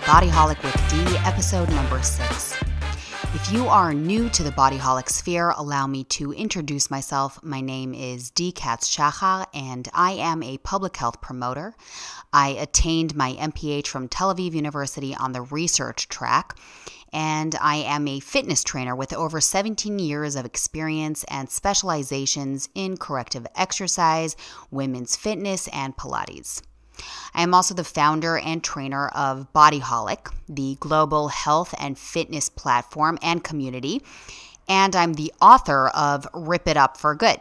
Bodyholic with D, episode number 6. If you are new to the Bodyholic sphere, allow me to introduce myself. My name is D. Katz-Shachar, and I am a public health promoter. I attained my MPH from Tel Aviv University on the research track, and I am a fitness trainer with over 17 years of experience and specializations in corrective exercise, women's fitness, and Pilates. I am also the founder and trainer of Bodyholic, the global health and fitness platform and community, and I'm the author of Rip It Up for Good.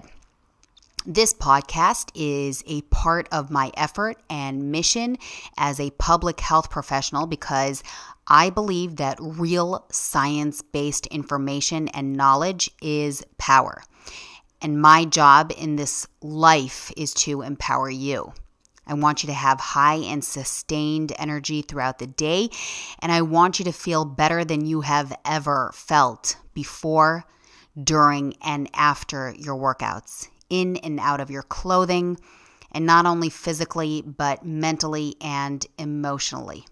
This podcast is a part of my effort and mission as a public health professional because I believe that real science-based information and knowledge is power. And my job in this life is to empower you. I want you to have high and sustained energy throughout the day, and I want you to feel better than you have ever felt before, during, and after your workouts, in and out of your clothing, and not only physically, but mentally and emotionally.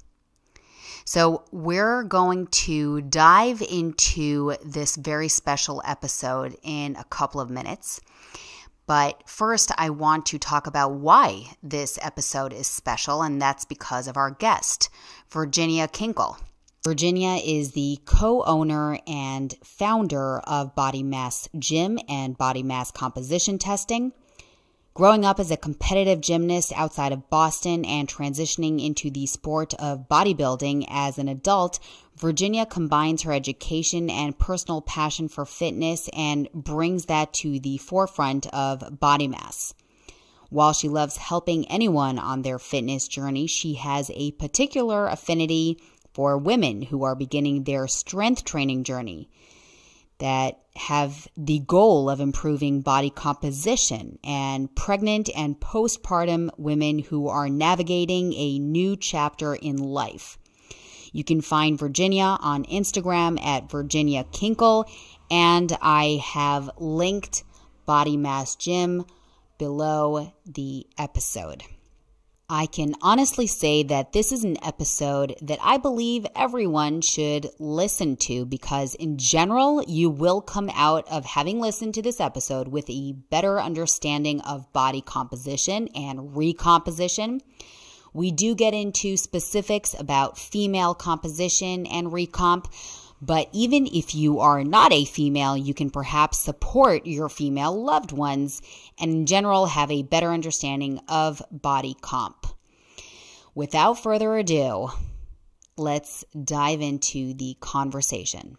So we're going to dive into this very special episode in a couple of minutes. But first, I want to talk about why this episode is special, and that's because of our guest, Virginia Kinkel. Virginia is the co-owner and founder of Body Mass Gym and Body Mass Composition Testing. Growing up as a competitive gymnast outside of Boston and transitioning into the sport of bodybuilding as an adult, Virginia combines her education and personal passion for fitness and brings that to the forefront of body mass. While she loves helping anyone on their fitness journey, she has a particular affinity for women who are beginning their strength training journey that have the goal of improving body composition, and pregnant and postpartum women who are navigating a new chapter in life. You can find Virginia on Instagram at Virginia Kinkel, and I have linked Body Mass Gym below the episode. I can honestly say that this is an episode that I believe everyone should listen to because in general, you will come out of having listened to this episode with a better understanding of body composition and recomposition. We do get into specifics about female composition and recomp, but even if you are not a female, you can perhaps support your female loved ones and in general have a better understanding of body comp. Without further ado, let's dive into the conversation.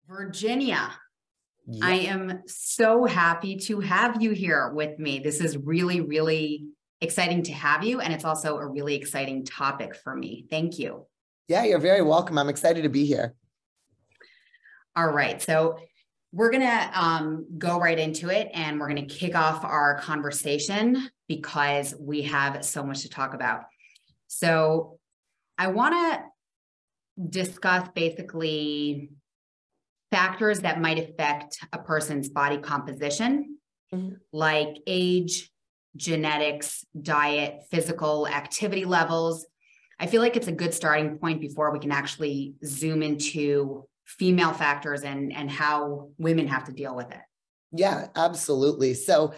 Virginia, yep. I am so happy to have you here with me. This is really, really exciting to have you, and it's also a really exciting topic for me. Thank you. Yeah, you're very welcome. I'm excited to be here. All right. So we're going to go right into it, and we're going to kick off our conversation because we have so much to talk about. So I want to discuss basically factors that might affect a person's body composition, like age, genetics, diet, physical activity levels. I feel like it's a good starting point before we can actually zoom into female factors and how women have to deal with it. Yeah, absolutely. So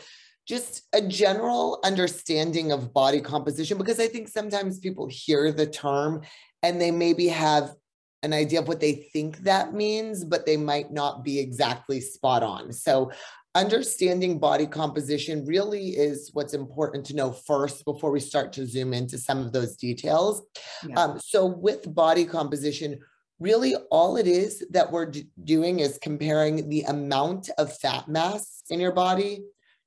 just a general understanding of body composition, because I think sometimes people hear the term and they maybe have an idea of what they think that means, but they might not be exactly spot on. So understanding body composition really is what's important to know first before we start to zoom into some of those details. Yeah. So with body composition, really all it is that we're doing is comparing the amount of fat mass in your body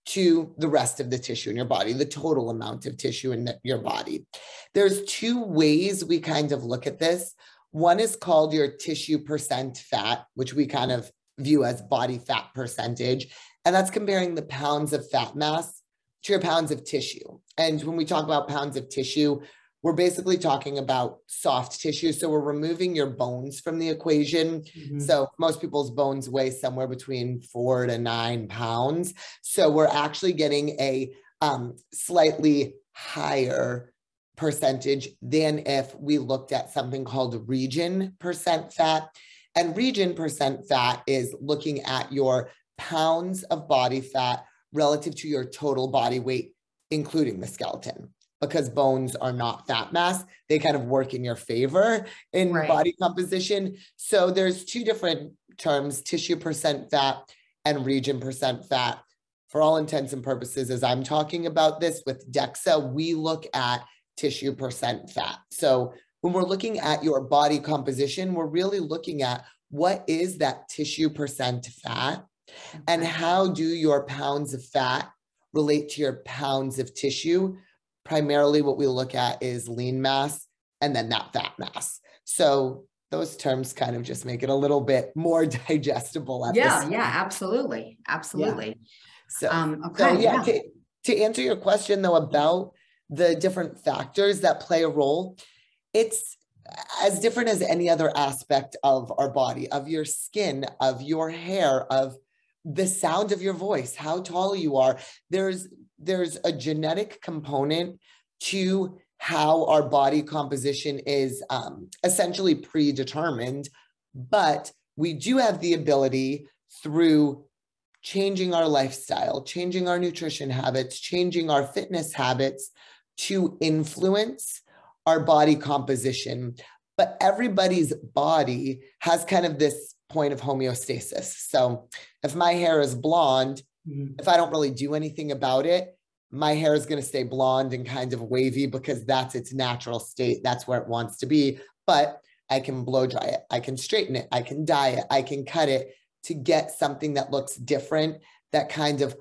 to the rest of the tissue in your body, the total amount of tissue in your body. There's two ways we kind of look at this. One is called your tissue percent fat, which we kind of view as body fat percentage. And that's comparing the pounds of fat mass to your pounds of tissue. And when we talk about pounds of tissue, we're basically talking about soft tissue. So we're removing your bones from the equation. Mm-hmm. So most people's bones weigh somewhere between 4 to 9 pounds. So we're actually getting a slightly higher percentage than if we looked at something called region percent fat. And region percent fat is looking at your pounds of body fat relative to your total body weight, including the skeleton, because bones are not fat mass. They kind of work in your favor in body composition. So there's two different terms, tissue percent fat and region percent fat. For all intents and purposes, as I'm talking about this with DEXA, we look at tissue percent fat. So when we're looking at your body composition, we're really looking at what is that tissue percent fat and how do your pounds of fat relate to your pounds of tissue. Primarily what we look at is lean mass and then that fat mass. So those terms kind of just make it a little bit more digestible. Yeah, absolutely. Absolutely. Yeah. So to answer your question though, about the different factors that play a role, it's as different as any other aspect of our body, of your skin, of your hair, of the sound of your voice, how tall you are. There's a genetic component to how our body composition is essentially predetermined, but we do have the ability through changing our lifestyle, changing our nutrition habits, changing our fitness habits to influence our body composition. But everybody's body has kind of this point of homeostasis. So if my hair is blonde, if I don't really do anything about it, my hair is going to stay blonde and kind of wavy because that's its natural state. That's where it wants to be. But I can blow dry it. I can straighten it. I can dye it. I can cut it to get something that looks different, that kind of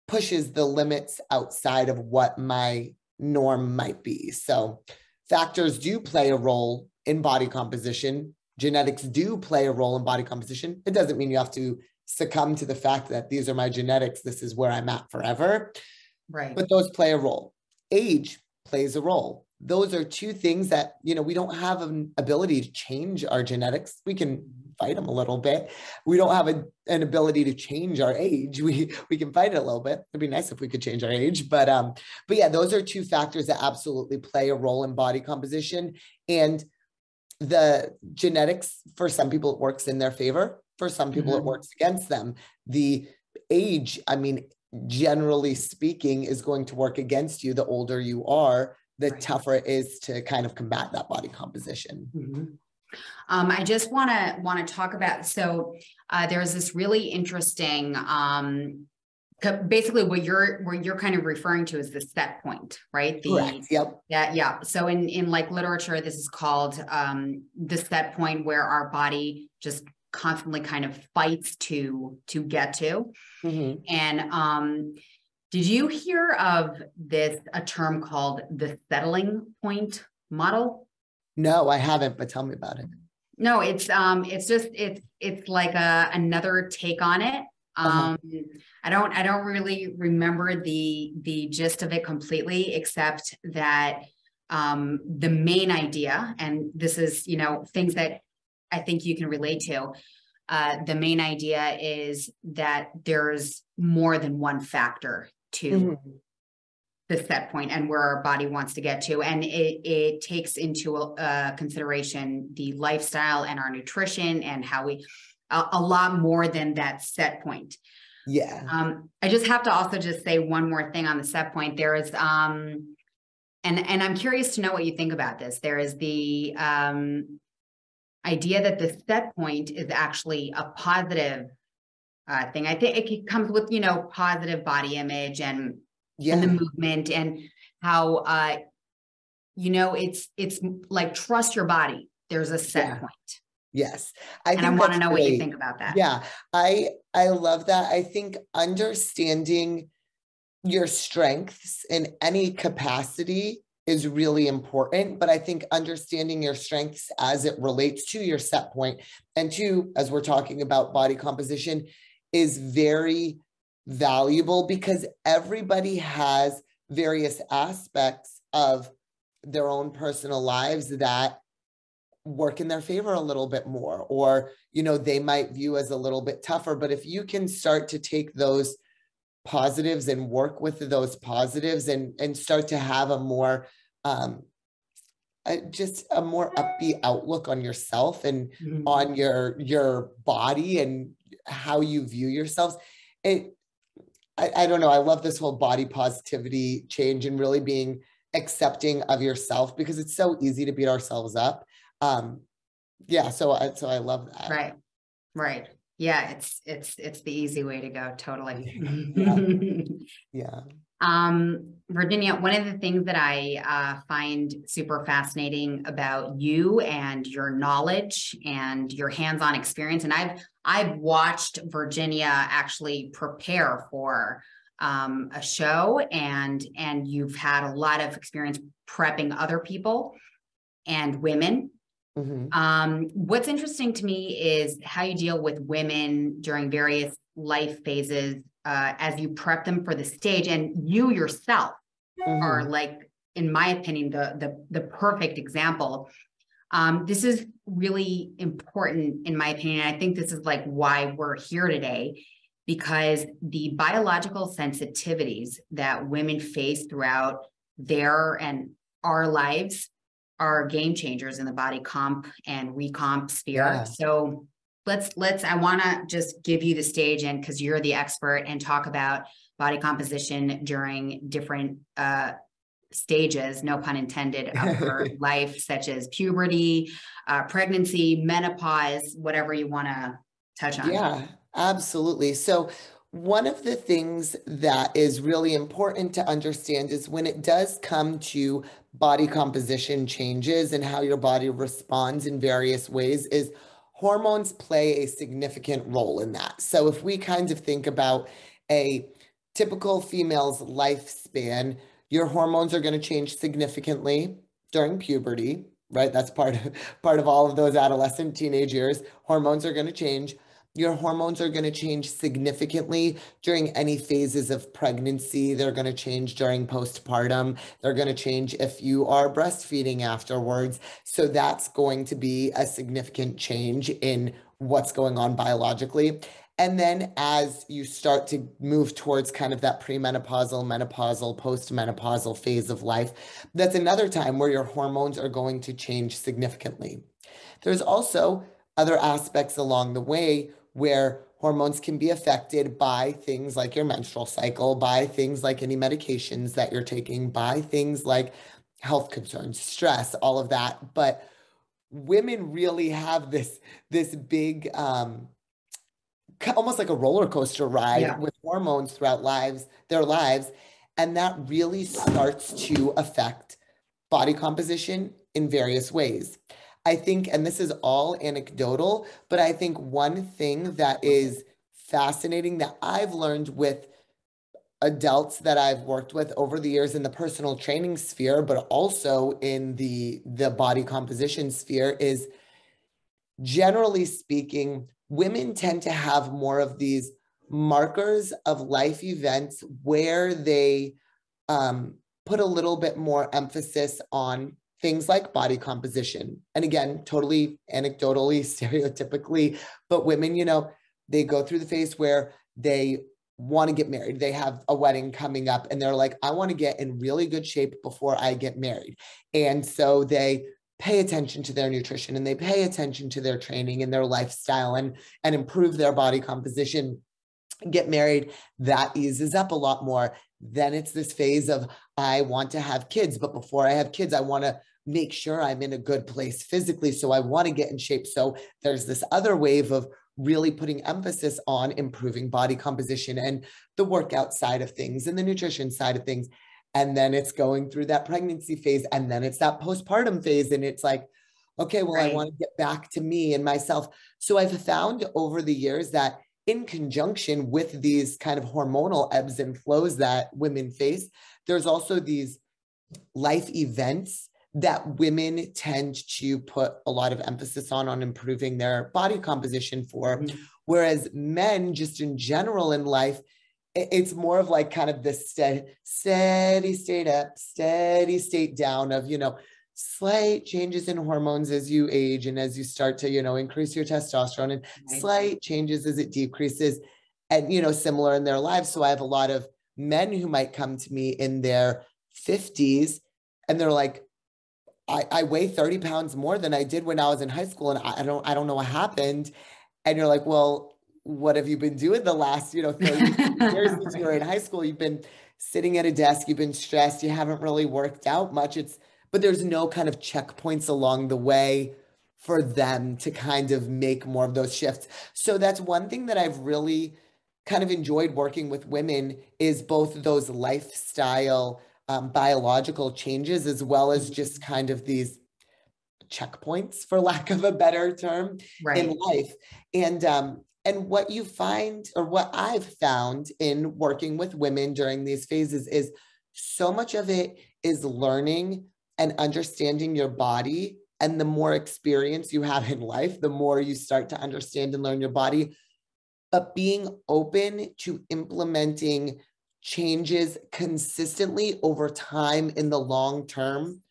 pushes the limits outside of what my norm might be. So factors do play a role in body composition. Genetics do play a role in body composition. It doesn't mean you have to succumb to the fact that these are my genetics. This is where I'm at forever. Right. But those play a role. Age plays a role. Those are two things that, we don't have an ability to change our genetics. We can fight them a little bit. We don't have an ability to change our age. We can fight it a little bit. It'd be nice if we could change our age, but yeah, those are two factors that absolutely play a role in body composition. And the genetics, for some people, it works in their favor. For some people, it works against them. The age, generally speaking, is going to work against you. The older you are, the tougher it is to kind of combat that body composition. I just want to talk about, so there's this really interesting, basically what you're kind of referring to is the set point, right? Correct. Yep. Yeah. So in like literature, this is called the set point, where our body just constantly kind of fights to get to. And did you hear of a term called the settling point model? No, I haven't, but tell me about it. No, it's like another take on it. I don't really remember the gist of it completely, except that the main idea, and this is, things that I think you can relate to. The main idea is that there's more than one factor to the set point and where our body wants to get to. And it takes into consideration the lifestyle and our nutrition and how a lot more than that set point. Yeah. I just have to also just say one more thing on the set point. There is, and I'm curious to know what you think about this. There is the idea that the set point is actually a positive thing. I think it comes with, positive body image and the movement, and how, it's like, trust your body. There's a set point. Yes. I want to know what you think about that. Yeah. I love that. I think understanding your strengths in any capacity is really important, but I think understanding your strengths as it relates to your set point and to, as we're talking about body composition, is very valuable, because everybody has various aspects of their own personal lives that work in their favor a little bit more, or, they might view as a little bit tougher. But if you can start to take those positives and work with those positives and start to have a more just a more upbeat outlook on yourself and Mhm. on your body and how you view yourselves. I don't know. I love this whole body positivity change and really being accepting of yourself, because it's so easy to beat ourselves up. Yeah, so I love that. Right. Right. Yeah, it's the easy way to go. Totally. Yeah. Yeah. Virginia, one of the things that I find super fascinating about you and your knowledge and your hands-on experience, and I've watched Virginia actually prepare for a show, and you've had a lot of experience prepping other people and women. What's interesting to me is how you deal with women during various life phases as you prep them for the stage, and you yourself are, like, in my opinion, the perfect example. This is really important in my opinion. I think this is like why we're here today, because the biological sensitivities that women face throughout their and our lives are game changers in the body comp and recomp sphere. Yeah. So I want to just give you the stage, and because you're the expert, and talk about body composition during different stages, no pun intended, of your life, such as puberty, pregnancy, menopause, whatever you want to touch on. Yeah, absolutely. So one of the things that is really important to understand is when it does come to body composition changes and how your body responds in various ways, is hormones play a significant role in that. So if we kind of think about a typical female's lifespan, your hormones are going to change significantly during puberty, right? That's part of all of those adolescent teenage years. Hormones are going to change. Your hormones are going to change significantly during any phases of pregnancy. They're going to change during postpartum. They're going to change if you are breastfeeding afterwards. So that's going to be a significant change in what's going on biologically. And then as you start to move towards kind of that premenopausal, menopausal, postmenopausal phase of life, that's another time where your hormones are going to change significantly. There's also other aspects along the way where hormones can be affected by things like your menstrual cycle, by things like any medications that you're taking, by things like health concerns, stress, all of that. But women really have this big almost like a roller coaster ride with hormones throughout their lives. And that really starts to affect body composition in various ways. I think, and this is all anecdotal, but I think one thing that is fascinating that I've learned with adults that I've worked with over the years in the personal training sphere, but also in the body composition sphere, is, generally speaking, women tend to have more of these markers of life events where they put a little bit more emphasis on things like body composition. And again, totally anecdotally, stereotypically, but women, they go through the phase where they want to get married. They have a wedding coming up and they're like, I want to get in really good shape before I get married. And so they pay attention to their nutrition and they pay attention to their training and their lifestyle and improve their body composition. Get married, that eases up a lot more. Then it's this phase of, I want to have kids, but before I have kids, I want to make sure I'm in a good place physically. So I want to get in shape. So there's this other wave of really putting emphasis on improving body composition and the workout side of things and the nutrition side of things. And then it's going through that pregnancy phase. And then it's that postpartum phase. And it's like, okay, well, I want to get back to me and myself. So I've found over the years that in conjunction with these kind of hormonal ebbs and flows that women face, there's also these life events that women tend to put a lot of emphasis on improving their body composition for. Whereas men, just in general in life, it's more of like kind of this steady state up, steady state down of, slight changes in hormones as you age and as you start to, increase your testosterone, and slight changes as it decreases, and, similar in their lives. So I have a lot of men who might come to me in their 50s and they're like, I weigh 30 pounds more than I did when I was in high school. And I don't know what happened. And you're like, well, what have you been doing the last, 30 years since you were in high school? You've been sitting at a desk, you've been stressed, you haven't really worked out much. But there's no kind of checkpoints along the way for them to kind of make more of those shifts. So that's one thing that I've really kind of enjoyed working with women is both those lifestyle, biological changes, as well as just kind of these checkpoints, for lack of a better term, in life. And what you find, or what I've found in working with women during these phases, is so much of it is learning and understanding your body. And the more experience you have in life, the more you start to understand and learn your body, but being open to implementing changes consistently over time in the long term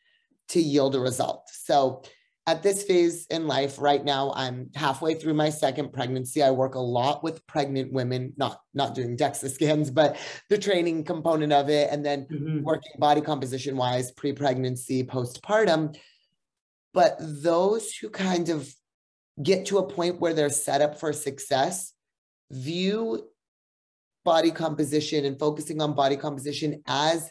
to yield a result. So at this phase in life right now, I'm halfway through my second pregnancy. I work a lot with pregnant women, not doing DEXA scans, but the training component of it, and then working body composition wise, pre-pregnancy, postpartum. But those who kind of get to a point where they're set up for success view body composition and focusing on body composition as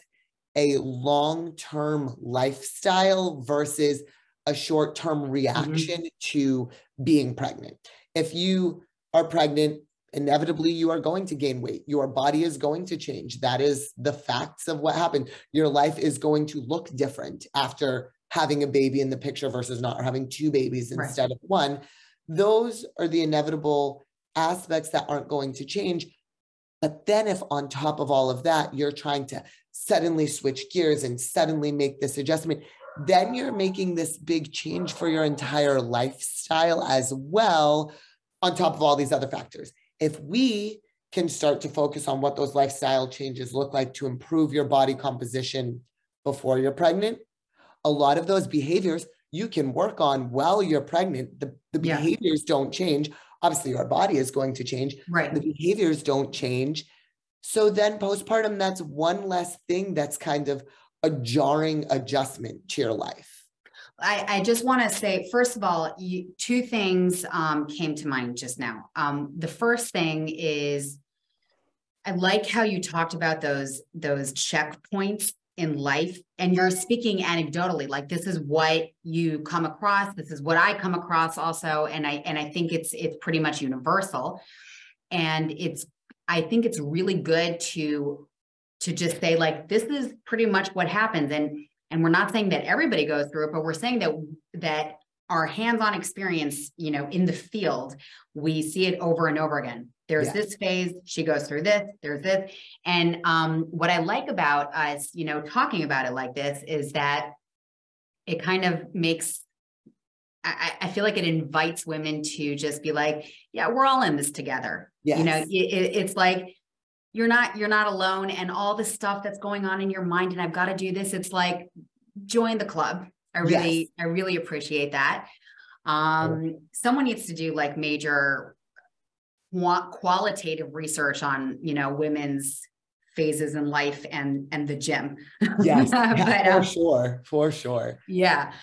a long-term lifestyle versus a short-term reaction to being pregnant. If you are pregnant, inevitably you are going to gain weight. Your body is going to change. That is the facts of what happened. Your life is going to look different after having a baby in the picture versus not, or having two babies instead of one. Those are the inevitable aspects that aren't going to change. But then if on top of all of that, you're trying to suddenly switch gears and suddenly make this adjustment, then you're making this big change for your entire lifestyle as well, on top of all these other factors. If we can start to focus on what those lifestyle changes look like to improve your body composition before you're pregnant, a lot of those behaviors you can work on while you're pregnant. The behaviors don't change. Obviously, your body is going to change. The behaviors don't change. So then postpartum, that's one less thing that's kind of a jarring adjustment to your life. I just want to say, first of all, two things came to mind just now. The first thing is, I like how you talked about those checkpoints in life, and you're speaking anecdotally, like this is what you come across, this is what I come across also, and I think it's pretty much universal, and I think it's really good to just say, like, this is pretty much what happens, and we're not saying that everybody goes through it, but we're saying that our hands-on experience, in the field, we see it over and over again. There's this phase, she goes through this, there's this. And what I like about us, talking about it like this is that it kind of makes, I feel like it invites women to just be like, yeah, we're all in this together. It's like, you're not alone, and all the stuff that's going on in your mind, and I've got to do this. It's like, join the club. I really appreciate that. Someone needs to do like major qualitative research on, women's phases in life and the gym. But, for sure. Yeah.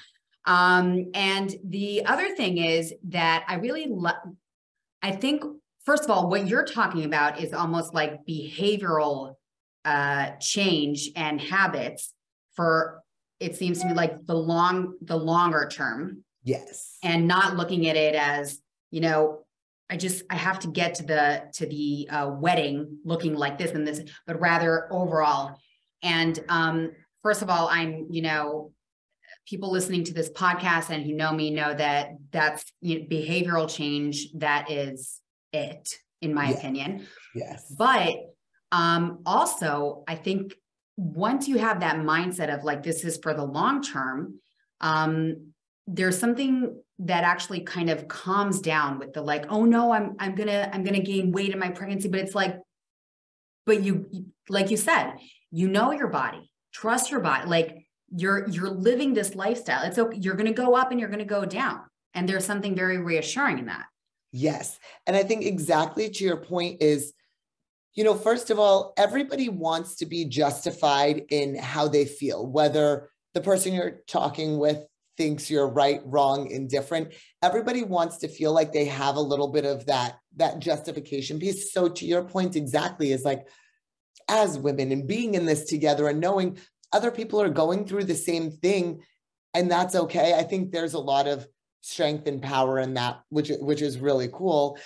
And the other thing is that I think, first of all, what you're talking about is almost like behavioral change and habits for, it seems to me, like the longer term. Yes. And not looking at it as, I have to get to the wedding looking like this and this, but rather overall. And first of all, I'm, people listening to this podcast and who know me know that that's behavioral change. That is it, in my opinion. Yes. But also, I think once you have that mindset of like, this is for the long term, there's something that actually kind of calms down with the like, oh no, I'm gonna gain weight in my pregnancy. But it's like, but like you said, your body, trust your body. Like you're living this lifestyle. It's okay. You're gonna go up and you're gonna go down. And there's something very reassuring in that. Yes. And I think exactly to your point is, first of all, everybody wants to be justified in how they feel, whether the person you're talking with thinks you're right, wrong, indifferent. Everybody wants to feel like they have a little bit of that justification piece. So to your point exactly, is like, as women and being in this together and knowing other people are going through the same thing, and that's okay. I think there's a lot of strength and power in that, which is really cool.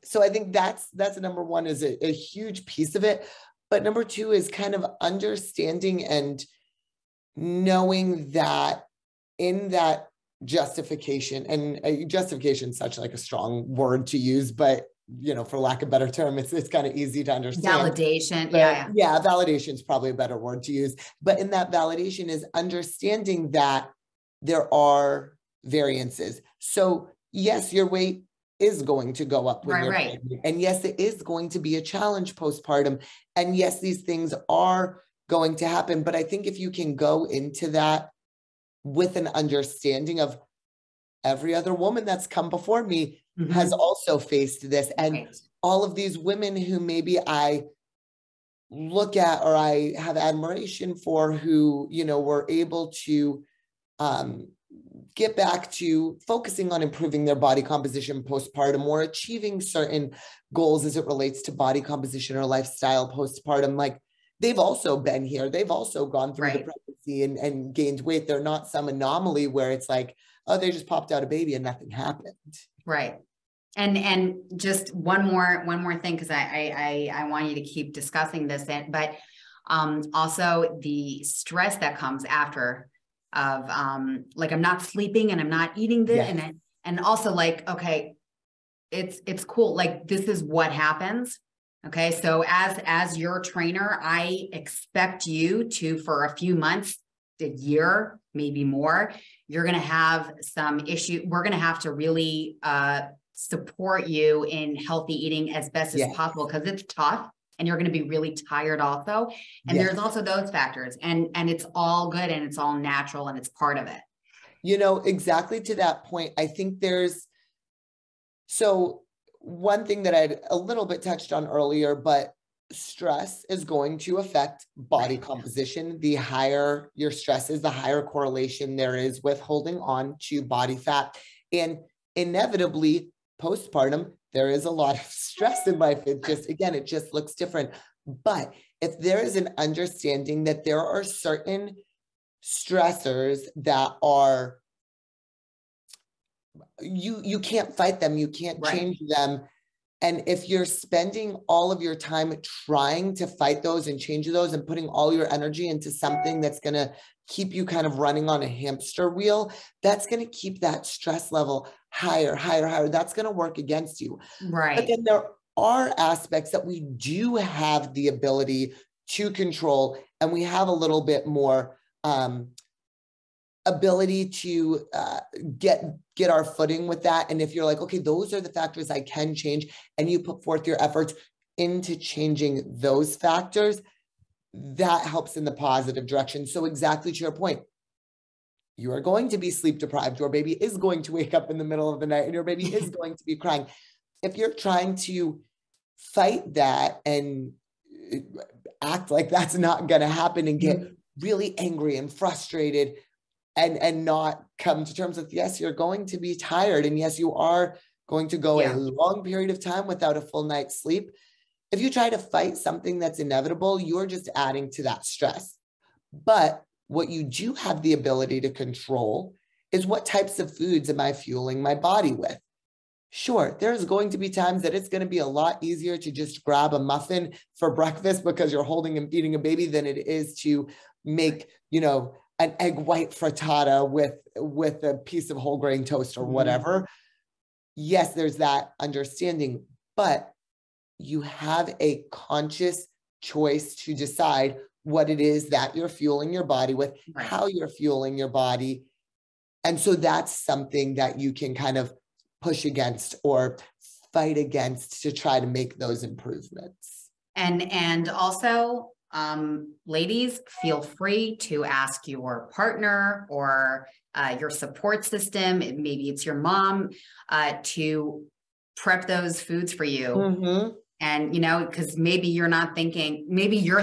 So I think that's number one, is a huge piece of it. But number two is kind of understanding and knowing that in that justification, and justification is such like a strong word to use, but for lack of a better term, it's kind of easy to understand. Validation. But yeah, validation is probably a better word to use. But in that validation is understanding that there are variances. So yes, your weight is going to go up when you're pregnant. And yes, it is going to be a challenge postpartum. And yes, these things are going to happen. But I think if you can go into that with an understanding of every other woman that's come before me has also faced this. And all of these women who maybe I look at or I have admiration for, who, were able to get back to focusing on improving their body composition postpartum, or achieving certain goals as it relates to body composition or lifestyle postpartum. Like, they've also been here. They've also gone through the pregnancy and gained weight. They're not some anomaly where it's like, oh, they just popped out a baby and nothing happened. Right. And just one more thing, because I want you to keep discussing this, but also the stress that comes after of like, I'm not sleeping and I'm not eating this. Yes. And also like, okay, it's cool. Like, this is what happens. Okay. So as your trainer, I expect you to, for a few months, a year, maybe more, you're going to have some issue. We're going to have to really support you in healthy eating as best as possible, because it's tough and you're going to be really tired also. And there's also those factors, and it's all good and it's all natural and it's part of it. Exactly to that point, I think so one thing that I'd a little bit touched on earlier, but stress is going to affect body composition. The higher your stress is, the higher correlation there is with holding on to body fat. And inevitably, postpartum, there is a lot of stress in life. It just looks different. But if there is an understanding that there are certain stressors that are, you can't fight them, you can't change them. And if you're spending all of your time trying to fight those and change those and putting all your energy into something that's going to keep you kind of running on a hamster wheel, that's going to keep that stress level higher. That's going to work against you. Right. But then there are aspects that we do have the ability to control, and we have a little bit more ability to get our footing with that. And if you're like, okay, those are the factors I can change, and you put forth your efforts into changing those factors, that helps in the positive direction. So exactly to your point, you are going to be sleep deprived. Your baby is going to wake up in the middle of the night and your baby is going to be crying. If you're trying to fight that and act like that's not going to happen and get really angry and frustrated and not come to terms with, yes, you're going to be tired. And yes, you are going to go a long period of time without a full night's sleep. If you try to fight something that's inevitable, you're just adding to that stress. But what you do have the ability to control is, what types of foods am I fueling my body with? Sure, there's going to be times that it's going to be a lot easier to just grab a muffin for breakfast because you're holding and feeding a baby than it is to make, an egg white frittata with a piece of whole grain toast or whatever. Yes, there's that understanding, but you have a conscious choice to decide what it is that you're fueling your body with, how you're fueling your body. And so that's something that you can kind of push against or fight against to try to make those improvements. And also, ladies, feel free to ask your partner or your support system, maybe it's your mom, to prep those foods for you. And, because maybe you're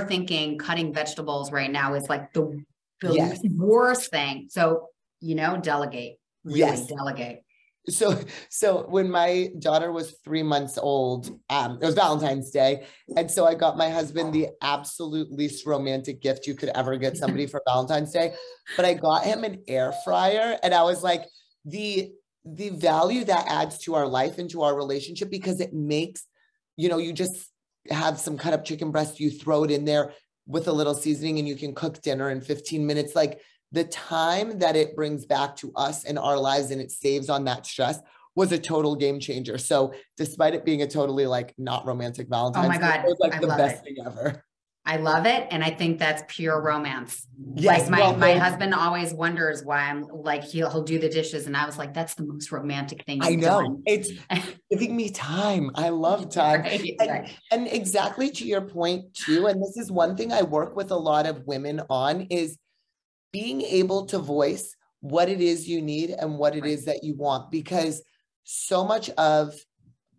thinking cutting vegetables right now is like the Yes. the worst thing. So, delegate, really delegate. So when my daughter was 3 months old, it was Valentine's Day. And so I got my husband the absolute least romantic gift you could ever get somebody for Valentine's Day. But I got him an air fryer. And I was like, the value that adds to our life and to our relationship, because it makes, you just have some cut up chicken breast, you throw it in there with a little seasoning and you can cook dinner in 15 minutes. Like, the time that it brings back to us in our lives and it saves on that stress was a total game changer. So despite it being a totally like not romantic Valentine's Day, it was like the best thing ever. I love it. And I think that's pure romance. Yes. Like my husband always wonders why I'm like, he'll do the dishes. And I was like, that's the most romantic thing I know. done. It's giving me time. I love time. And exactly to your point too. And this is one thing I work with a lot of women on, is being able to voice what it is you need and what it is that you want, because so much of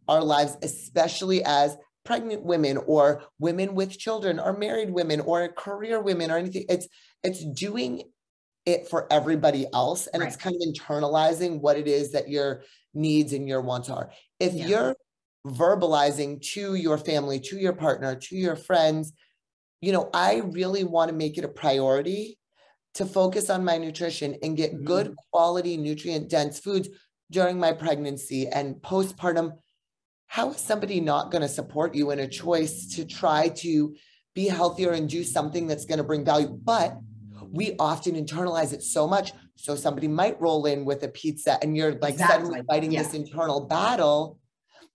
our lives, especially as pregnant women or women with children or married women or career women or anything, it's doing it for everybody else. And it's kind of internalizing what it is that your needs and your wants are. If you're verbalizing to your family, to your partner, to your friends, I really want to make it a priority to focus on my nutrition and get good quality, nutrient dense foods during my pregnancy and postpartum. How is somebody not going to support you in a choice to try to be healthier and do something that's going to bring value? But we often internalize it so much. So somebody might roll in with a pizza and you're like suddenly fighting this internal battle.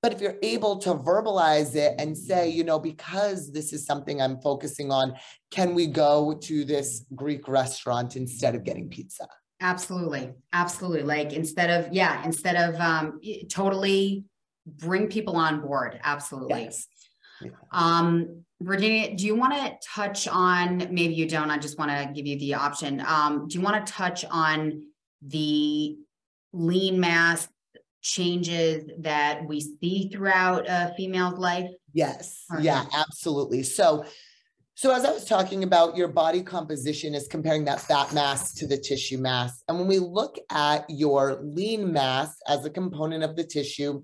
But if you're able to verbalize it and say, because this is something I'm focusing on, can we go to this Greek restaurant instead of getting pizza? Absolutely. Absolutely. Like instead of totally bring people on board. Absolutely. Yes. Virginia, do you want to touch on, maybe you don't, I just want to give you the option. Do you want to touch on the lean mass changes that we see throughout a female's life? Yes. Yeah, absolutely. So as I was talking about, your body composition is comparing that fat mass to the tissue mass. And when we look at your lean mass as a component of the tissue,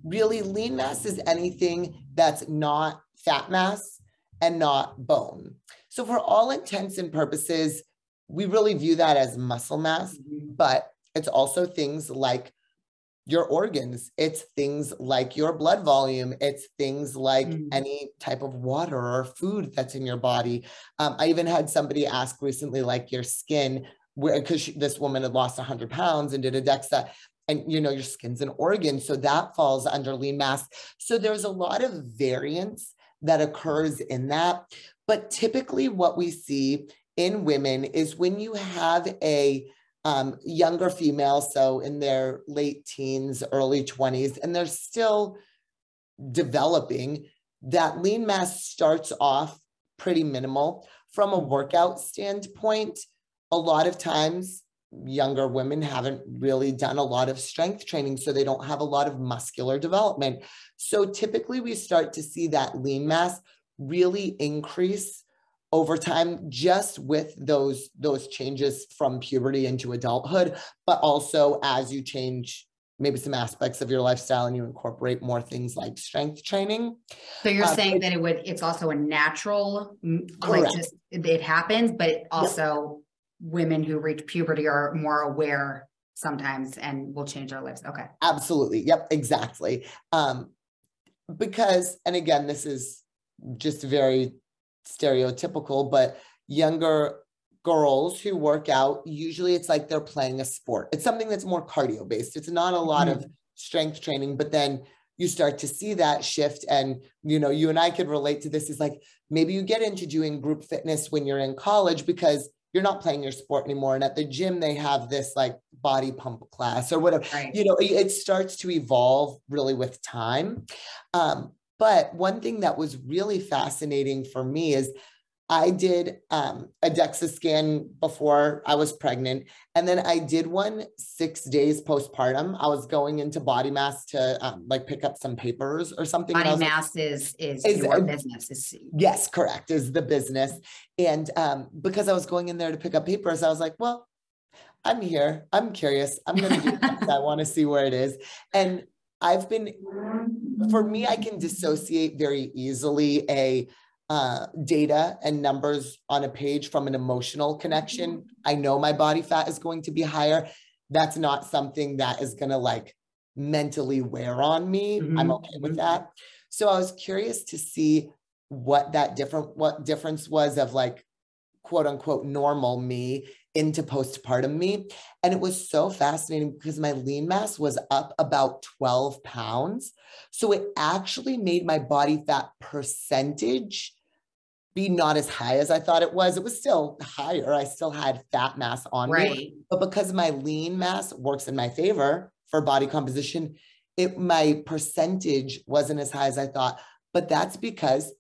really lean mass is anything that's not fat mass and not bone. So for all intents and purposes, we really view that as muscle mass, but it's also things like your organs. It's things like your blood volume. It's things like any type of water or food that's in your body. I even had somebody ask recently, like your skin, because this woman had lost 100 pounds and did a DEXA, and your skin's an organ. So that falls under lean mass. So there's a lot of variance that occurs in that. But typically what we see in women is when you have a younger female, so in their late teens, early 20s, and they're still developing, that lean mass starts off pretty minimal. From a workout standpoint, a lot of times younger women haven't really done a lot of strength training, so they don't have a lot of muscular development. So typically we start to see that lean mass really increase over time, just with those changes from puberty into adulthood, but also as you change maybe some aspects of your lifestyle and you incorporate more things like strength training. So you're saying that it's also a natural, like just it happens, but also women who reach puberty are more aware sometimes and will change their lives. Okay. Absolutely. Yep, exactly. Because, and again, this is just very stereotypical, but younger girls who work out, usually it's like they're playing a sport. It's something that's more cardio based. It's not a lot of strength training, but then you start to see that shift. And, you and I could relate to this, is like, maybe you get into doing group fitness when you're in college because you're not playing your sport anymore. And at the gym, they have this like body pump class or whatever, it starts to evolve really with time. But one thing that was really fascinating for me is I did a DEXA scan before I was pregnant. And then I did one 6 days postpartum. I was going into Body Mass to like pick up some papers or something. Body and I was Mass like, is your business. Yes, correct, is the business. And because I was going in there to pick up papers, I was like, well, I'm here. I'm curious. I'm going to do this. I want to see where it is. And for me, I can dissociate very easily data and numbers on a page from an emotional connection. I know my body fat is going to be higher. That's not something that is going to like mentally wear on me. I'm okay with that. So I was curious to see what difference was of like, quote unquote, normal me into postpartum me. And it was so fascinating because my lean mass was up about 12 pounds. So it actually made my body fat percentage be not as high as I thought it was. It was still higher. I still had fat mass on me, but because my lean mass works in my favor for body composition, my percentage wasn't as high as I thought. But that's because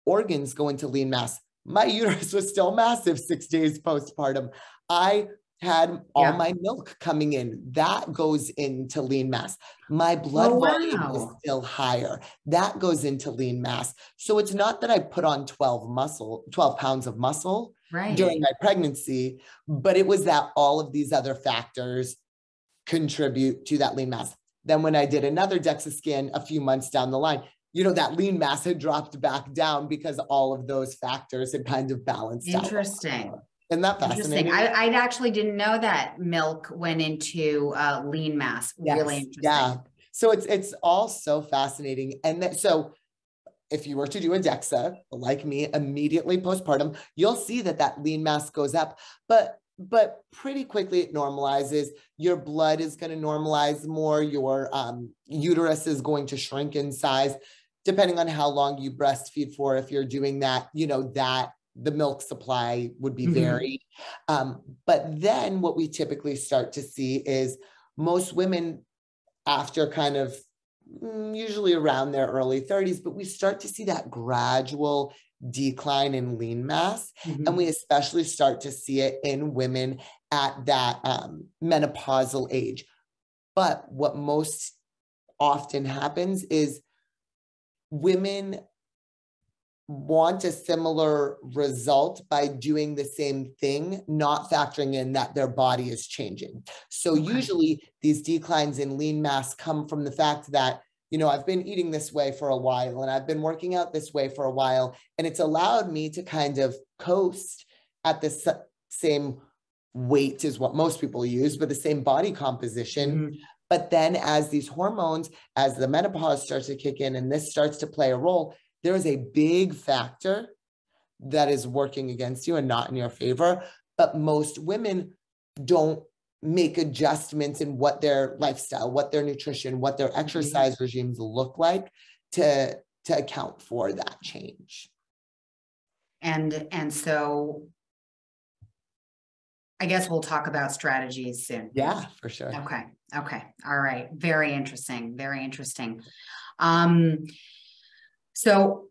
organs go into lean mass. My uterus was still massive 6 days postpartum. I had all my milk coming in. That goes into lean mass. My blood volume was still higher. That goes into lean mass. So it's not that I put on 12 pounds of muscle during my pregnancy, but it was that all of these other factors contribute to that lean mass. Then when I did another DEXA scan a few months down the line, that lean mass had dropped back down because all of those factors had kind of balanced out. Interesting. Isn't that fascinating? I actually didn't know that milk went into lean mass. Yes. Really interesting. Yeah. So it's all so fascinating. And so if you were to do a DEXA, like me, immediately postpartum, you'll see that lean mass goes up, but pretty quickly it normalizes. Your blood is going to normalize more. Your uterus is going to shrink in size, depending on how long you breastfeed for. If you're doing that, that the milk supply would be varied. But then what we typically start to see is most women, after kind of usually around their early 30s, but we start to see that gradual decline in lean mass. And we especially start to see it in women at that menopausal age. But what most often happens is women want a similar result by doing the same thing, not factoring in that their body is changing. So usually these declines in lean mass come from the fact that, I've been eating this way for a while and I've been working out this way for a while, and it's allowed me to kind of coast at the same weight is what most people use, but the same body composition. But then as these hormones, as the menopause starts to kick in and this starts to play a role, there is a big factor that is working against you and not in your favor. But most women don't make adjustments in what their lifestyle, what their nutrition, what their exercise regimes look like to account for that change. And so I guess we'll talk about strategies soon. Yeah, for sure. Okay. All right. Very interesting. So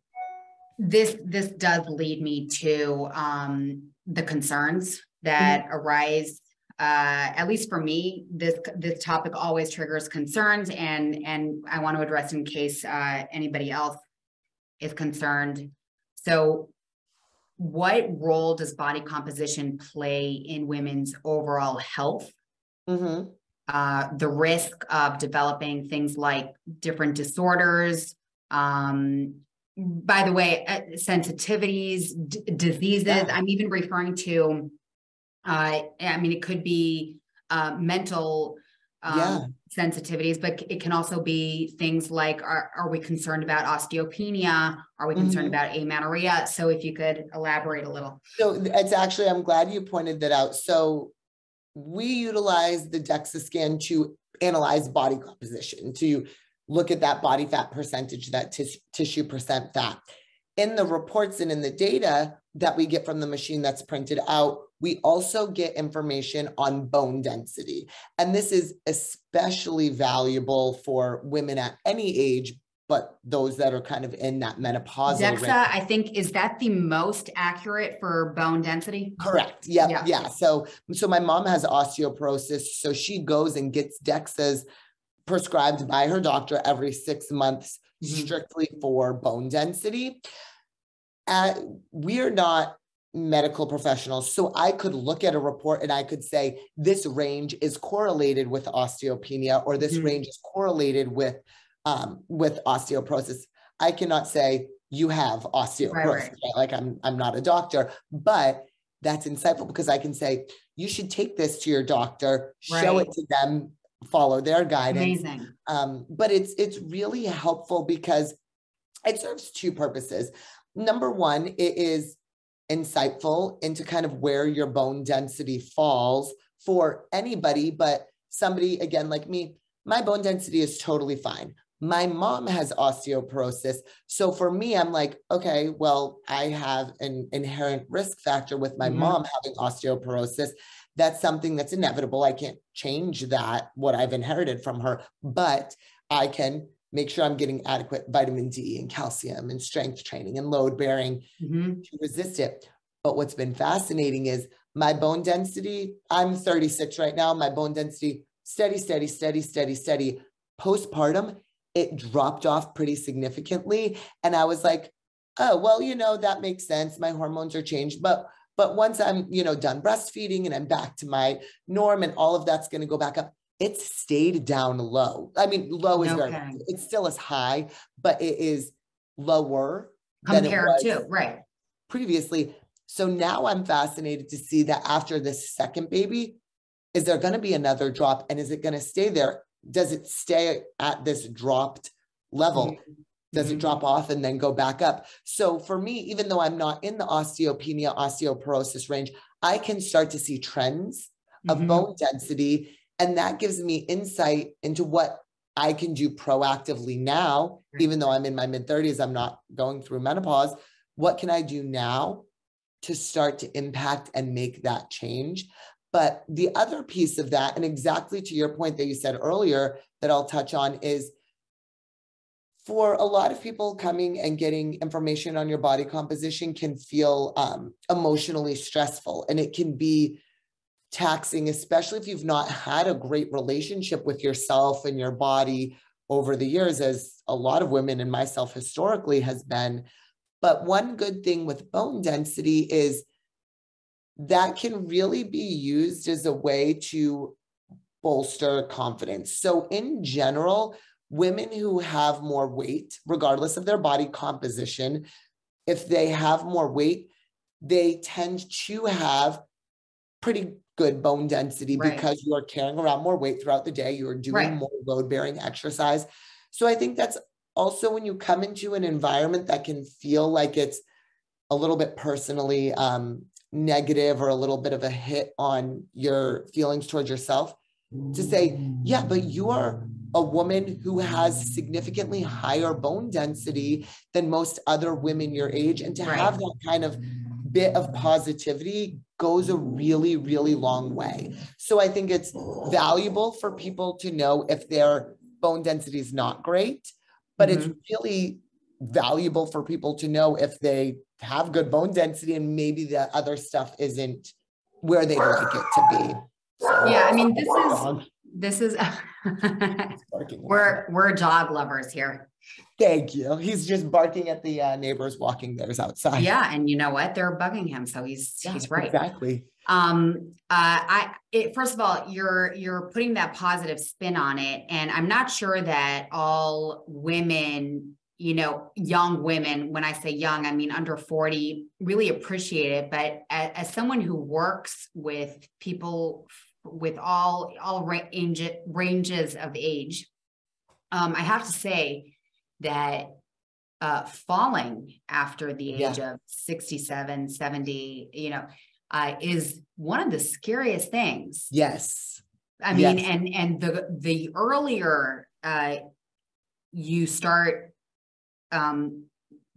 this does lead me to the concerns that arise. At least for me, this topic always triggers concerns, and I want to address in case anybody else is concerned. So what role does body composition play in women's overall health? The risk of developing things like different disorders, by the way, sensitivities, diseases. I'm even referring to, it could be mental sensitivities, but it can also be things like, are we concerned about osteopenia? Are we concerned about amenorrhea? So if you could elaborate a little. So it's actually, I'm glad you pointed that out. So we utilize the DEXA scan to analyze body composition, to look at that body fat percentage, that tissue percent fat. In the reports and in the data that we get from the machine that's printed out, we also get information on bone density. And this is especially valuable for women at any age, but those that are kind of in that menopausal DEXA, range. I think, is that the most accurate for bone density? Correct. Yep. Yeah. So my mom has osteoporosis. So she goes and gets DEXAs prescribed by her doctor every 6 months, strictly for bone density. We're not medical professionals. So I could look at a report and I could say, this range is correlated with osteopenia, or this range is correlated with osteoporosis. I cannot say you have osteoporosis, right? Like I'm not a doctor, but that's insightful because I can say, you should take this to your doctor, show it to them, follow their guidance. Amazing. But it's really helpful because it serves two purposes. Number one, it is insightful into kind of where your bone density falls for anybody, but somebody, again, like me, my bone density is totally fine. My mom has osteoporosis. So for me, I'm like, okay, well, I have an inherent risk factor with my mom having osteoporosis. That's something that's inevitable. I can't change that, what I've inherited from her, but I can make sure I'm getting adequate vitamin D and calcium and strength training and load bearing to resist it. But what's been fascinating is my bone density, I'm 36 right now, my bone density, steady. Postpartum, it dropped off pretty significantly. And I was like, oh, well, that makes sense. My hormones are changed. But once I'm, done breastfeeding and I'm back to my norm and all of that's going to go back up, it stayed down low. I mean, low is very, it's still as high, but it is lower than it was previously. So now I'm fascinated to see that after this second baby, is there going to be another drop? And is it going to stay there? Does it stay at this dropped level? Does it drop off and then go back up? So for me, even though I'm not in the osteopenia, osteoporosis range, I can start to see trends of bone density. And that gives me insight into what I can do proactively now, even though I'm in my mid-30s, I'm not going through menopause. What can I do now to start to impact and make that change? But the other piece of that, and exactly to your point that you said earlier that I'll touch on, is for a lot of people, coming and getting information on your body composition can feel emotionally stressful, and it can be taxing, especially if you've not had a great relationship with yourself and your body over the years, as a lot of women and myself historically has been. But one good thing with bone density is that can really be used as a way to bolster confidence. So in general, women who have more weight, regardless of their body composition, if they have more weight, they tend to have pretty good bone density because you are carrying around more weight throughout the day. You are doing more load-bearing exercise. So I think that's also when you come into an environment that can feel like it's a little bit personally negative or a little bit of a hit on your feelings towards yourself, to say, yeah, but you are a woman who has significantly higher bone density than most other women your age. And to have that kind of bit of positivity goes a really, really long way. So I think it's valuable for people to know if their bone density is not great, but it's really valuable for people to know if they have good bone density and maybe the other stuff isn't where they'd like it to be. So, yeah, I mean, this is we're dog lovers here. Thank you. He's just barking at the neighbors walking theirs outside. Yeah, and you know what? They're bugging him, so he's right. Exactly. First of all, you're putting that positive spin on it, and I'm not sure that all women, young women, when I say young, I mean under 40, really appreciate it. But as someone who works with people with all ranges of age, I have to say that falling after the age of 67, 70, is one of the scariest things. Yes. I mean, and the earlier you start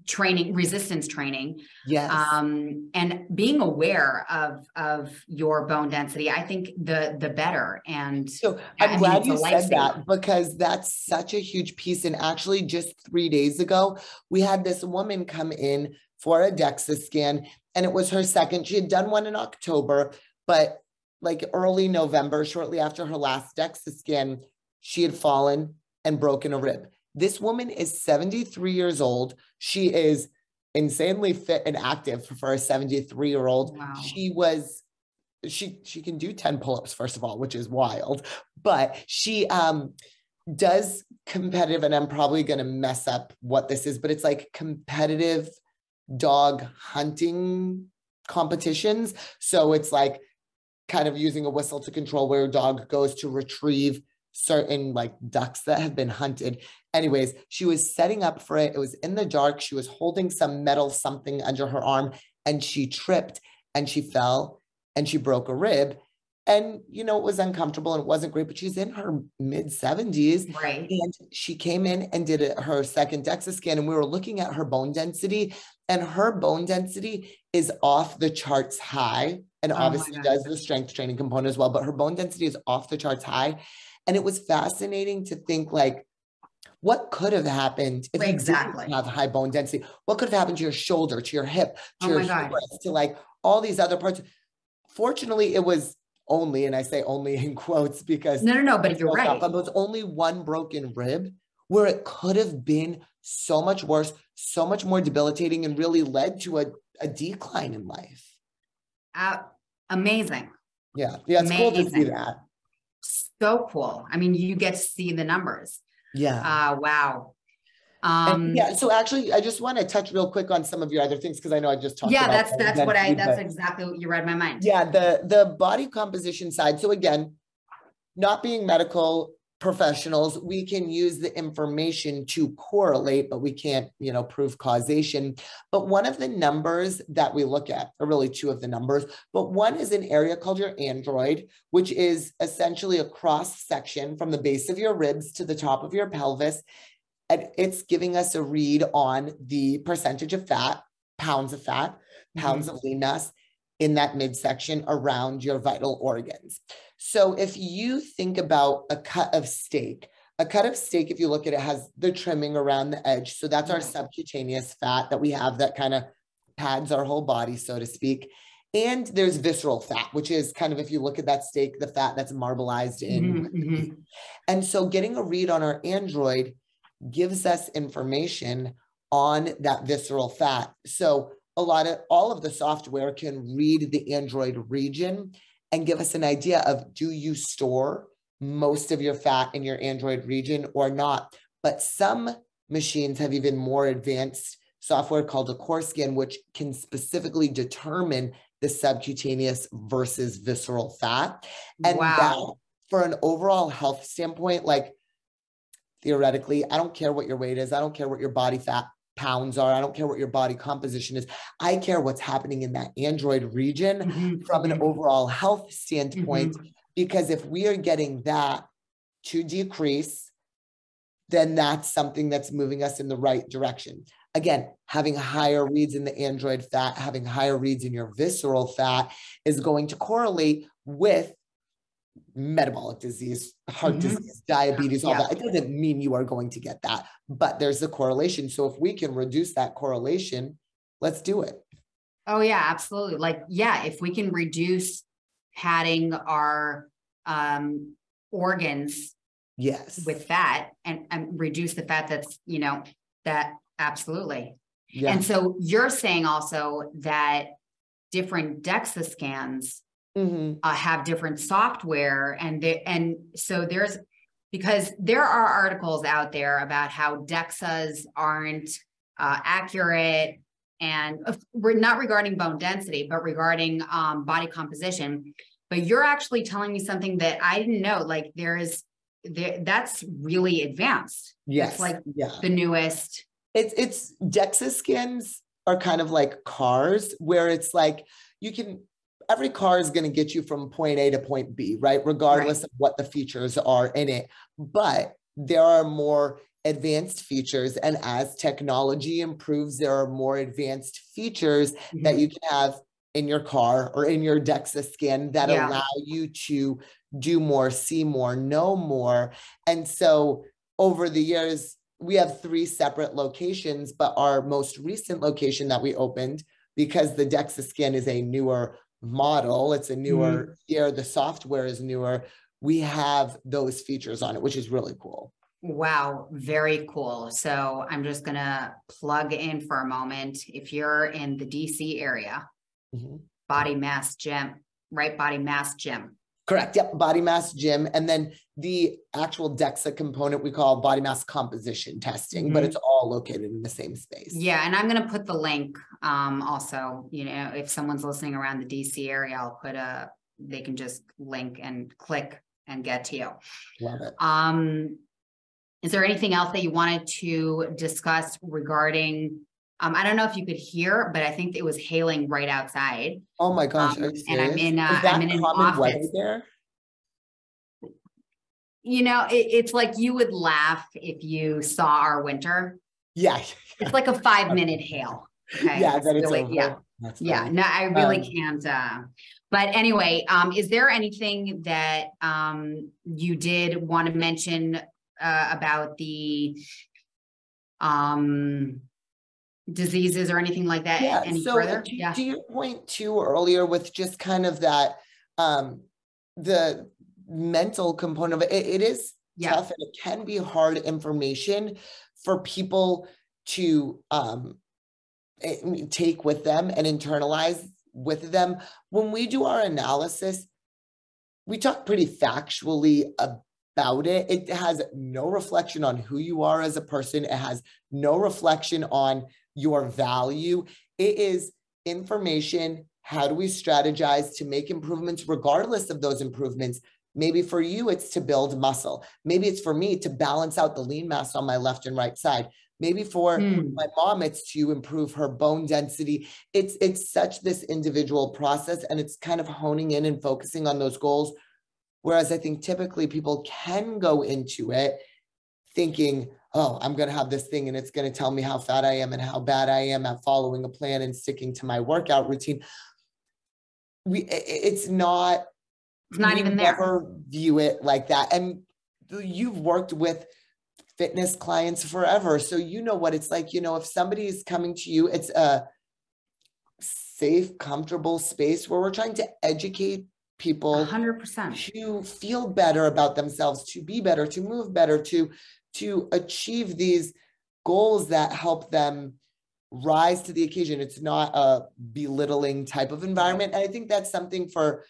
training, resistance training. Yes. And being aware of your bone density, I think the better. And so I'm glad you said that, lifesaver. because that's such a huge piece. And actually just 3 days ago, we had this woman come in for a DEXA scan, and it was her second. She had done one in October, but like early November, shortly after her last DEXA scan, she had fallen and broken a rib. This woman is 73 years old. She is insanely fit and active for a 73-year-old. Wow. She can do 10 pull-ups, first of all, which is wild, but she does competitive, and I'm probably going to mess up what this is, but it's like competitive dog hunting competitions. So it's like kind of using a whistle to control where a dog goes to retrieve certain like ducks that have been hunted. Anyways, she was setting up for it. It was in the dark. She was holding some metal something under her arm, and she tripped and she fell and she broke a rib. And, you know, it was uncomfortable and it wasn't great, but she's in her mid 70s. Right. And she came in and did her second DEXA scan, and we were looking at her bone density, and her bone density is off the charts high. And obviously does the strength training component as well, but her bone density is off the charts high. And it was fascinating to think, like, what could have happened if you didn't have high bone density? What could have happened to your shoulder, to your hip, to your humerus, to like all these other parts? Fortunately, it was only, and I say only in quotes because no, but you're right. But it was only one broken rib, where it could have been so much worse, so much more debilitating, and really led to a decline in life. Amazing. Yeah, it's cool to see that. So cool. I mean, you get to see the numbers. Yeah. Wow. Yeah. So actually, I just want to touch real quick on some of your other things, because I know I just talked about. Yeah, that's exactly what you read my mind. Yeah, the body composition side. So again, not being medical professionals, we can use the information to correlate, but we can't, you know, prove causation. But one of the numbers that we look at, or really two of the numbers, but one is an area called your android, which is essentially a cross section from the base of your ribs to the top of your pelvis. And it's giving us a read on the percentage of fat, pounds of fat, pounds of lean mass in that midsection around your vital organs. So if you think about a cut of steak, if you look at it, has the trimming around the edge. So that's our subcutaneous fat that we have that kind of pads our whole body, so to speak. And there's visceral fat, which is kind of, if you look at that steak, the fat that's marbleized in. And so getting a read on our android gives us information on that visceral fat. So all of the software can read the android region and give us an idea of, do you store most of your fat in your android region or not? But some machines have even more advanced software called a core scan, which can specifically determine the subcutaneous versus visceral fat. And that, for an overall health standpoint, like theoretically, I don't care what your weight is. I don't care what your body fat pounds are. I don't care what your body composition is. I care what's happening in that android region from an overall health standpoint, because if we are getting that to decrease, then that's something that's moving us in the right direction. Again, having higher reads in the android fat, having higher reads in your visceral fat is going to correlate with metabolic disease, heart disease, diabetes, all that. It doesn't mean you are going to get that, but there's a correlation. So if we can reduce that correlation, let's do it. Oh yeah, absolutely. Like, yeah, if we can reduce padding our organs with fat and reduce the fat that's, you know, that absolutely. Yeah. And so you're saying also that different DEXA scans have different software, and so because there are articles out there about how DEXAs aren't accurate, and we're not regarding bone density, but regarding body composition. But you're actually telling me something that I didn't know. Like that's really advanced. Yes, it's like the newest. It's DEXA scans are kind of like cars, where it's like every car is going to get you from point A to point B, right? Regardless of what the features are in it. But there are more advanced features. And as technology improves, there are more advanced features that you can have in your car or in your DEXA scan that allow you to do more, see more, know more. And so over the years, we have 3 separate locations, but our most recent location that we opened, because the DEXA scan is a newer model, it's a newer year, the software is newer, we have those features on it, which is really cool. Wow, very cool. So I'm just going to plug in for a moment. If you're in the DC area, Body Mass Gym, right? Body Mass Gym. Correct. Yep. Body mass gym. And then the actual DEXA component we call body mass composition testing, but it's all located in the same space. Yeah. And I'm going to put the link also, you know, if someone's listening around the DC area, I'll put they can just link and click and get to you. Love it. Is there anything else that you wanted to discuss regarding, I don't know if you could hear, but I think it was hailing right outside. Oh my gosh. Are you serious? And I'm in an office. Weather there? You know, it's like you would laugh if you saw our winter. Yeah. It's like a 5-minute hail. Okay. Yeah, that it's really, over. Yeah. No, I really can't. But anyway, is there anything that you did want to mention about the diseases or anything like that? Yeah. Any so further? To your point too earlier with just kind of that, the mental component of it, it is tough, and it can be hard information for people to take with them and internalize with them. When we do our analysis, we talk pretty factually about it. It has no reflection on who you are as a person. It has no reflection on your value. It is information. How do we strategize to make improvements regardless of those improvements? Maybe for you, it's to build muscle. Maybe it's for me to balance out the lean mass on my left and right side. Maybe for my mom, it's to improve her bone density. It's such this individual process, and it's kind of honing in and focusing on those goals. Whereas I think typically people can go into it thinking, oh, I'm going to have this thing and it's going to tell me how fat I am and how bad I am at following a plan and sticking to my workout routine. It's not even there. Never view it like that. And you've worked with fitness clients forever, so you know what it's like. You know, if somebody is coming to you, it's a safe, comfortable space where we're trying to educate people 100% to feel better about themselves, to be better, to move better, to achieve these goals that help them rise to the occasion. It's not a belittling type of environment. And I think that's something for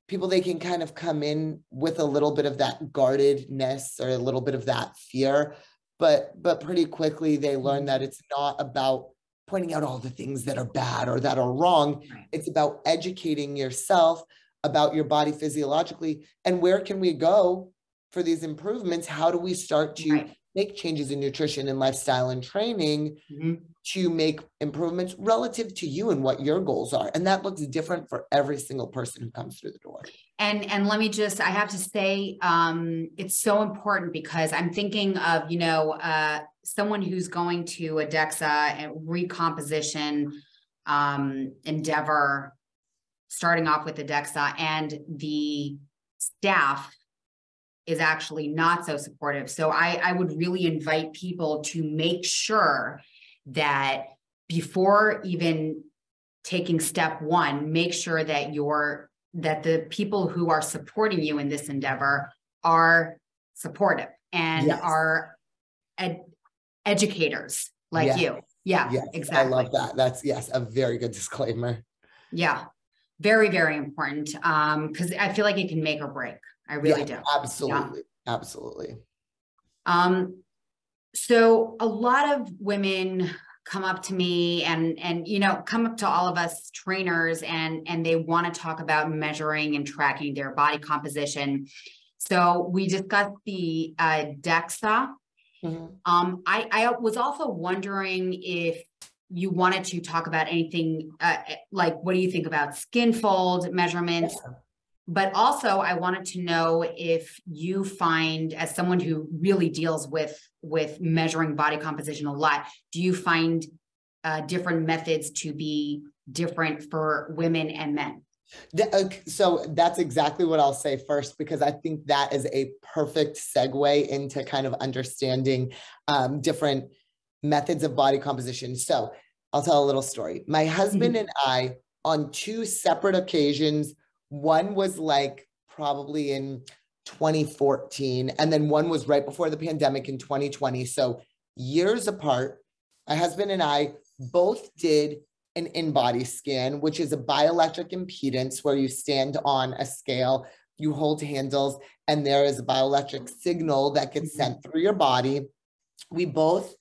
people, they can kind of come in with a little bit of that guardedness or a little bit of that fear, but pretty quickly they learn that it's not about pointing out all the things that are bad or that are wrong. It's about educating yourself about your body physiologically, and where can we go for these improvements? How do we start to make changes in nutrition and lifestyle and training to make improvements relative to you and what your goals are? And that looks different for every single person who comes through the door. And let me just, I have to say, it's so important because I'm thinking of, you know, someone who's going to a DEXA and recomposition endeavor, starting off with the DEXA, and the staff is actually not so supportive. So I would really invite people to make sure that before even taking step one, make sure that that the people who are supporting you in this endeavor are supportive and are educators like you. Yeah, exactly. I love that. That's a very good disclaimer. Yeah. Very, very important. Because I feel like it can make or break. I really do. Absolutely. Yeah. Absolutely. So a lot of women come up to me and you know, come up to all of us trainers and they want to talk about measuring and tracking their body composition. So we discussed the DEXA. I was also wondering if you wanted to talk about anything like, what do you think about skin fold measurements? But also I wanted to know if you find, as someone who really deals with measuring body composition a lot, do you find different methods to be different for women and men? So that's exactly what I'll say first, because I think that is a perfect segue into kind of understanding different methods of body composition. So I'll tell a little story. My husband and I, on two separate occasions, one was like probably in 2014, and then one was right before the pandemic in 2020. So years apart, my husband and I both did an in-body scan, which is a bioelectric impedance where you stand on a scale, you hold handles, and there is a bioelectric signal that gets sent through your body. We both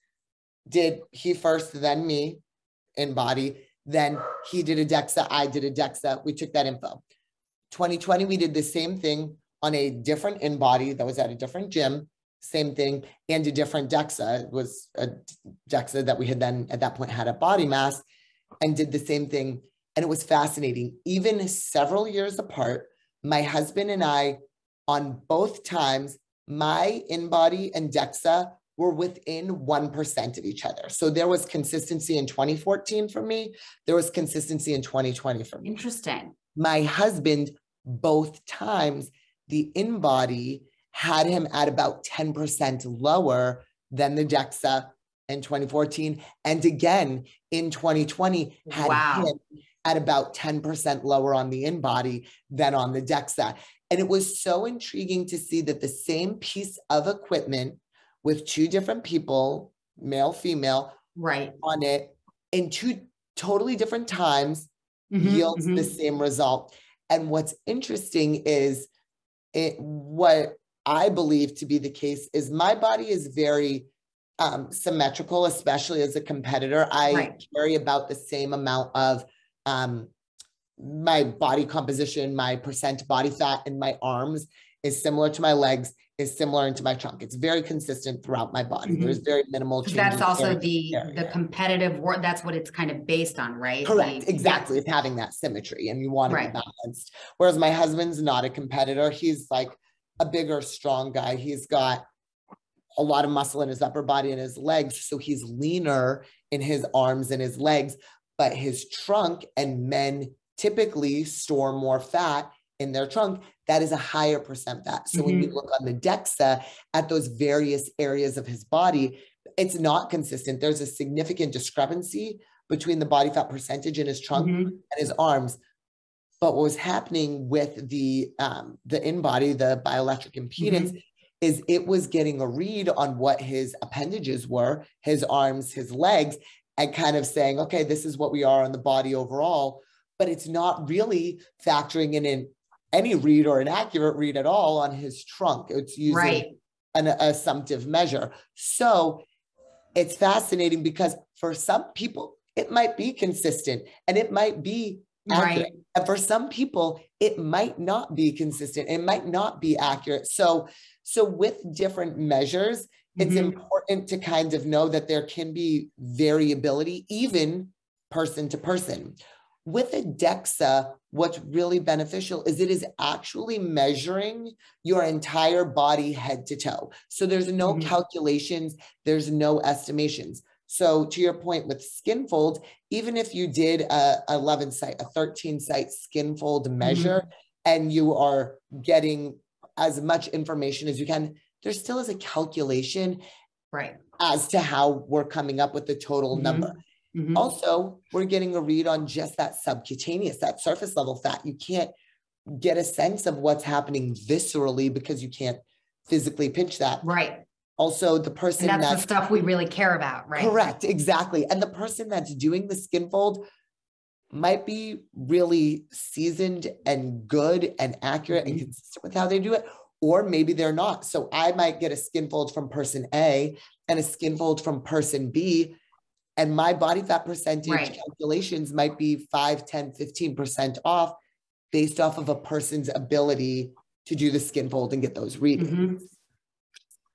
did, he first, then me, in body. Then he did a DEXA, I did a DEXA. We took that info. 2020, we did the same thing on a different in-body that was at a different gym, same thing, and a different DEXA. It was a DEXA that we had then at that point had a body mass, and did the same thing. And it was fascinating. Even several years apart, my husband and I, on both times, my in-body and DEXA were within 1% of each other. So there was consistency in 2014 for me. There was consistency in 2020 for me. Interesting. My husband, both times, the in-body had him at about 10% lower than the DEXA in 2014. And again, in 2020, had him at about 10% lower on the in-body than on the DEXA. And it was so intriguing to see that the same piece of equipment with two different people, male, female, on it in two totally different times yields the same result. And what's interesting is what I believe to be the case is my body is very symmetrical, especially as a competitor. I carry about the same amount of my body composition, my percent body fat in my arms is similar to my legs, is similar into my trunk. It's very consistent throughout my body. There's very minimal changes. That's also the competitive work. That's what it's kind of based on, right? Correct. Exactly. It's having that symmetry, and you want to be balanced. Whereas my husband's not a competitor. He's like a bigger, strong guy. He's got a lot of muscle in his upper body and his legs. So he's leaner in his arms and his legs, but his trunk, and men typically store more fat in their trunk, that is a higher percent fat. So when you look on the DEXA at those various areas of his body, it's not consistent. There's a significant discrepancy between the body fat percentage in his trunk and his arms. But what was happening with the in-body, the bioelectric impedance, is it was getting a read on what his appendages were, his arms, his legs, and kind of saying, okay, this is what we are on the body overall, but it's not really factoring in any read or an accurate read at all on his trunk. It's using an assumptive measure. So it's fascinating because for some people, it might be consistent and it might be accurate. And for some people, it might not be consistent. It might not be accurate. So with different measures, it's important to kind of know that there can be variability, even person to person. With a DEXA, what's really beneficial is it is actually measuring your entire body head to toe. So there's no calculations, there's no estimations. So to your point with skin fold, even if you did a 11 site, a 13 site skin fold measure, and you are getting as much information as you can, there still is a calculation as to how we're coming up with the total number. Also, we're getting a read on just that subcutaneous, that surface level fat. You can't get a sense of what's happening viscerally because you can't physically pinch that. Also, the person that's the stuff we really care about, right? Correct, exactly. And the person that's doing the skin fold might be really seasoned and good and accurate and consistent with how they do it, or maybe they're not. So I might get a skin fold from person A and a skin fold from person B, and my body fat percentage calculations might be 5, 10, 15% off based off of a person's ability to do the skin fold and get those readings.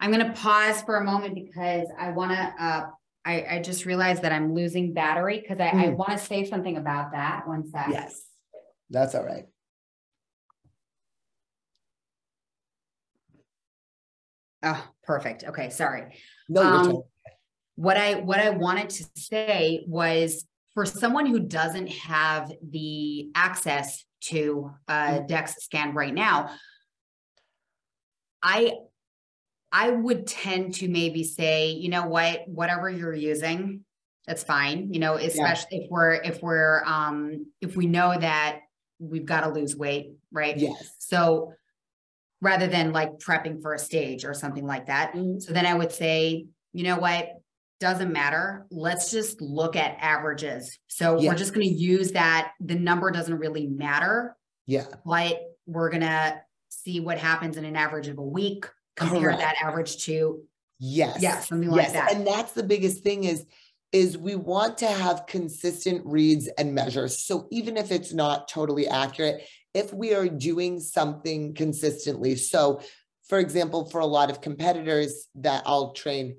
I'm going to pause for a moment because I want to, I just realized that I'm losing battery because I want to say something about that. One sec. Yes, that's all right. Oh, perfect. Okay. Sorry. No, you're totally. What I wanted to say was, for someone who doesn't have the access to a DEXA scan right now, I would tend to maybe say, you know what, whatever you're using, that's fine. You know, especially if we know that we've got to lose weight, right? Yes. So rather than like prepping for a stage or something like that. So then I would say, you know what, doesn't matter. Let's just look at averages. So we're just going to use that. The number doesn't really matter. Yeah. But we're going to see what happens in an average of a week, compare that average to something like that. And that's the biggest thing is we want to have consistent reads and measures. So even if it's not totally accurate, if we are doing something consistently. So for example, for a lot of competitors that I'll train,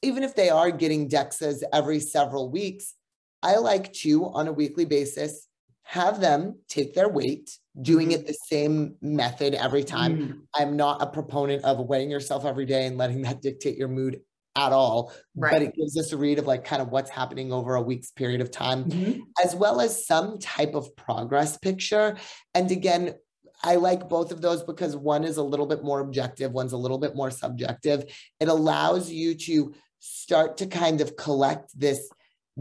even if they are getting DEXAs every several weeks, I like to, on a weekly basis, have them take their weight, doing it the same method every time. I'm not a proponent of weighing yourself every day and letting that dictate your mood at all. But it gives us a read of like kind of what's happening over a week's period of time, as well as some type of progress picture. And again, I like both of those because one is a little bit more objective, one's a little bit more subjective. It allows you to start to kind of collect this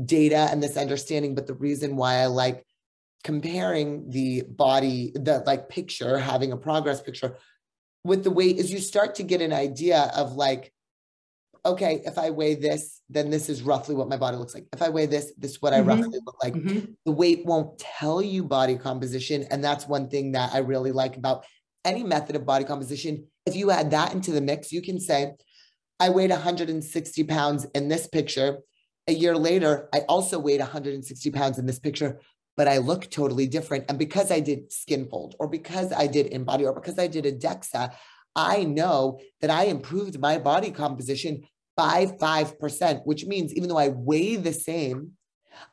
data and this understanding. But the reason why I like comparing the body, the like picture, having a progress picture with the weight, is you start to get an idea of like, okay, if I weigh this, then this is roughly what my body looks like. If I weigh this, this is what I roughly look like. The weight won't tell you body composition. And that's one thing that I really like about any method of body composition. If you add that into the mix, you can say, I weighed 160 pounds in this picture. A year later, I also weighed 160 pounds in this picture, but I look totally different. And because I did skin fold, or because I did InBody, or because I did a DEXA, I know that I improved my body composition by 5%, which means even though I weigh the same,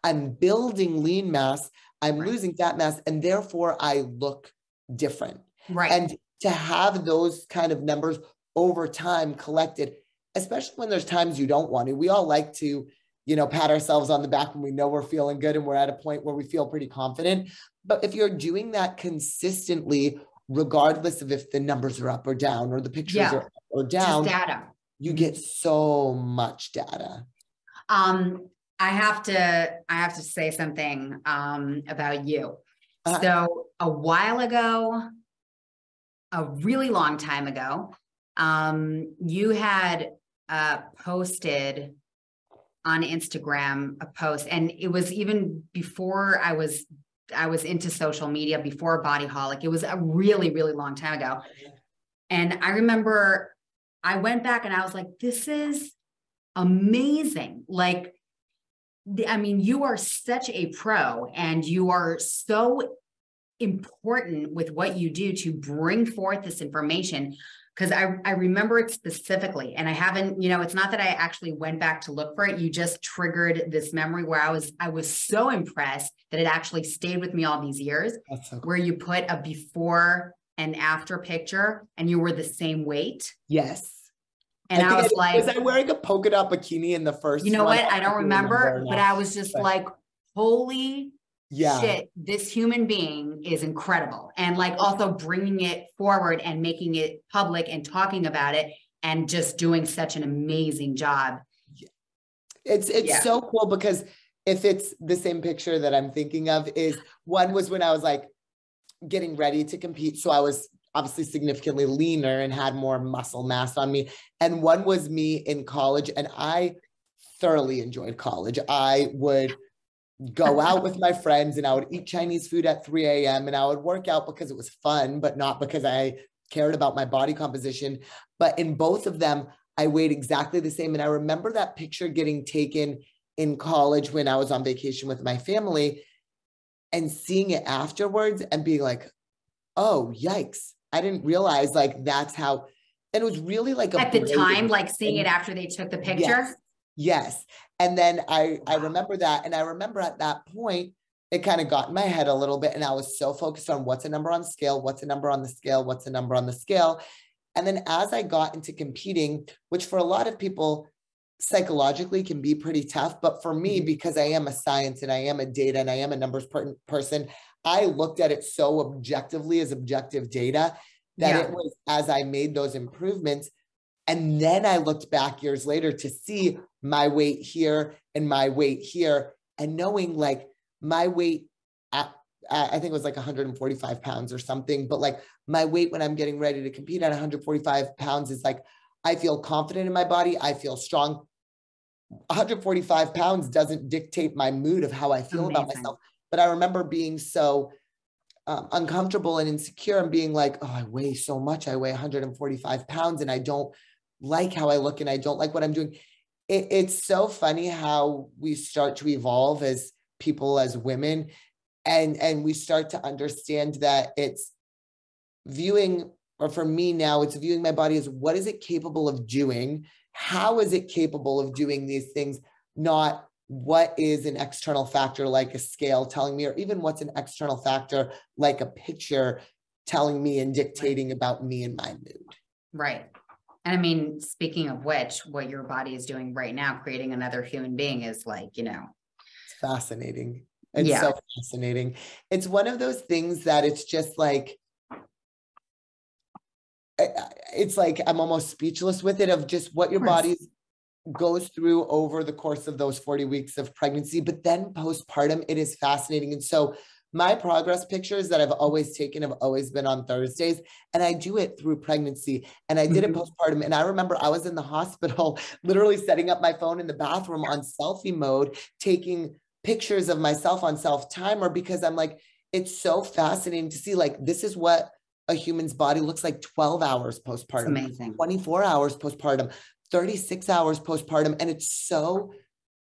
I'm building lean mass, I'm losing fat mass, and therefore I look different. And to have those kind of numbers over time collected, especially when there's times you don't want to, we all like to, you know, pat ourselves on the back when we know we're feeling good and we're at a point where we feel pretty confident. But if you're doing that consistently, regardless of if the numbers are up or down, or the pictures are up or down, just data. You get so much data. I have to say something about you. So a while ago, a really long time ago, you had posted on Instagram a post, and it was even before I was into social media, before Bodyholic. It was a really, really long time ago. And I remember I went back and I was like, this is amazing. Like, I mean, you are such a pro, and you are so important with what you do to bring forth this information. Because I remember it specifically, and I haven't, you know, it's not that I actually went back to look for it. You just triggered this memory where I was so impressed that it actually stayed with me all these years. That's so cool. Where you put a before and after picture, and you were the same weight. Yes. And I was like, was I wearing a polka dot bikini in the first? You know what? I don't remember, but I was just like, holy shit, this human being is incredible. And like also bringing it forward and making it public and talking about it and just doing such an amazing job. It's so cool, because if it's the same picture that I'm thinking of, is one was when I was like getting ready to compete. So I was obviously significantly leaner and had more muscle mass on me. And one was me in college, and I thoroughly enjoyed college. I would go out with my friends and I would eat Chinese food at 3 a.m. and I would work out because it was fun, but not because I cared about my body composition. But in both of them, I weighed exactly the same. And I remember that picture getting taken in college when I was on vacation with my family, and seeing it afterwards and being like, oh, yikes. I didn't realize like that's how, and it was really like at the time, like seeing it after they took the picture. Yes. And then I remember that. And I remember at that point, it kind of got in my head a little bit. And I was so focused on what's a number on the scale, what's a number on the scale, what's a number on the scale. And then as I got into competing, which for a lot of people psychologically can be pretty tough, but for me, because I am a science and I am a data and I am a numbers person, I looked at it so objectively as objective data that it was as I made those improvements. And then I looked back years later to see my weight here and my weight here, and knowing like my weight at, I think it was like 145 pounds or something, but like my weight when I'm getting ready to compete at 145 pounds is like, I feel confident in my body. I feel strong. 145 pounds doesn't dictate my mood of how I feel about myself. But I remember being so uncomfortable and insecure and being like, oh, I weigh so much. I weigh 145 pounds and I don't like how I look and I don't like what I'm doing. It's so funny how we start to evolve as people, as women, and we start to understand that it's viewing, or for me now, it's viewing my body as what is it capable of doing? How is it capable of doing these things? Not what is an external factor like a scale telling me, or even what's an external factor like a picture telling me and dictating about me and my mood. Right. And I mean, speaking of which, what your body is doing right now, creating another human being is like, it's fascinating. It's so fascinating. It's one of those things that it's just like, it's like, I'm almost speechless with it, of just what your body goes through over the course of those 40 weeks of pregnancy, but then postpartum, it is fascinating. And so my progress pictures that I've always taken have always been on Thursdays, and I do it through pregnancy, and I did it postpartum. And I remember I was in the hospital, literally setting up my phone in the bathroom on selfie mode, taking pictures of myself on self-timer, because I'm like, it's so fascinating to see, like, this is what a human's body looks like 12 hours postpartum, 24 hours postpartum, 36 hours postpartum. And it's so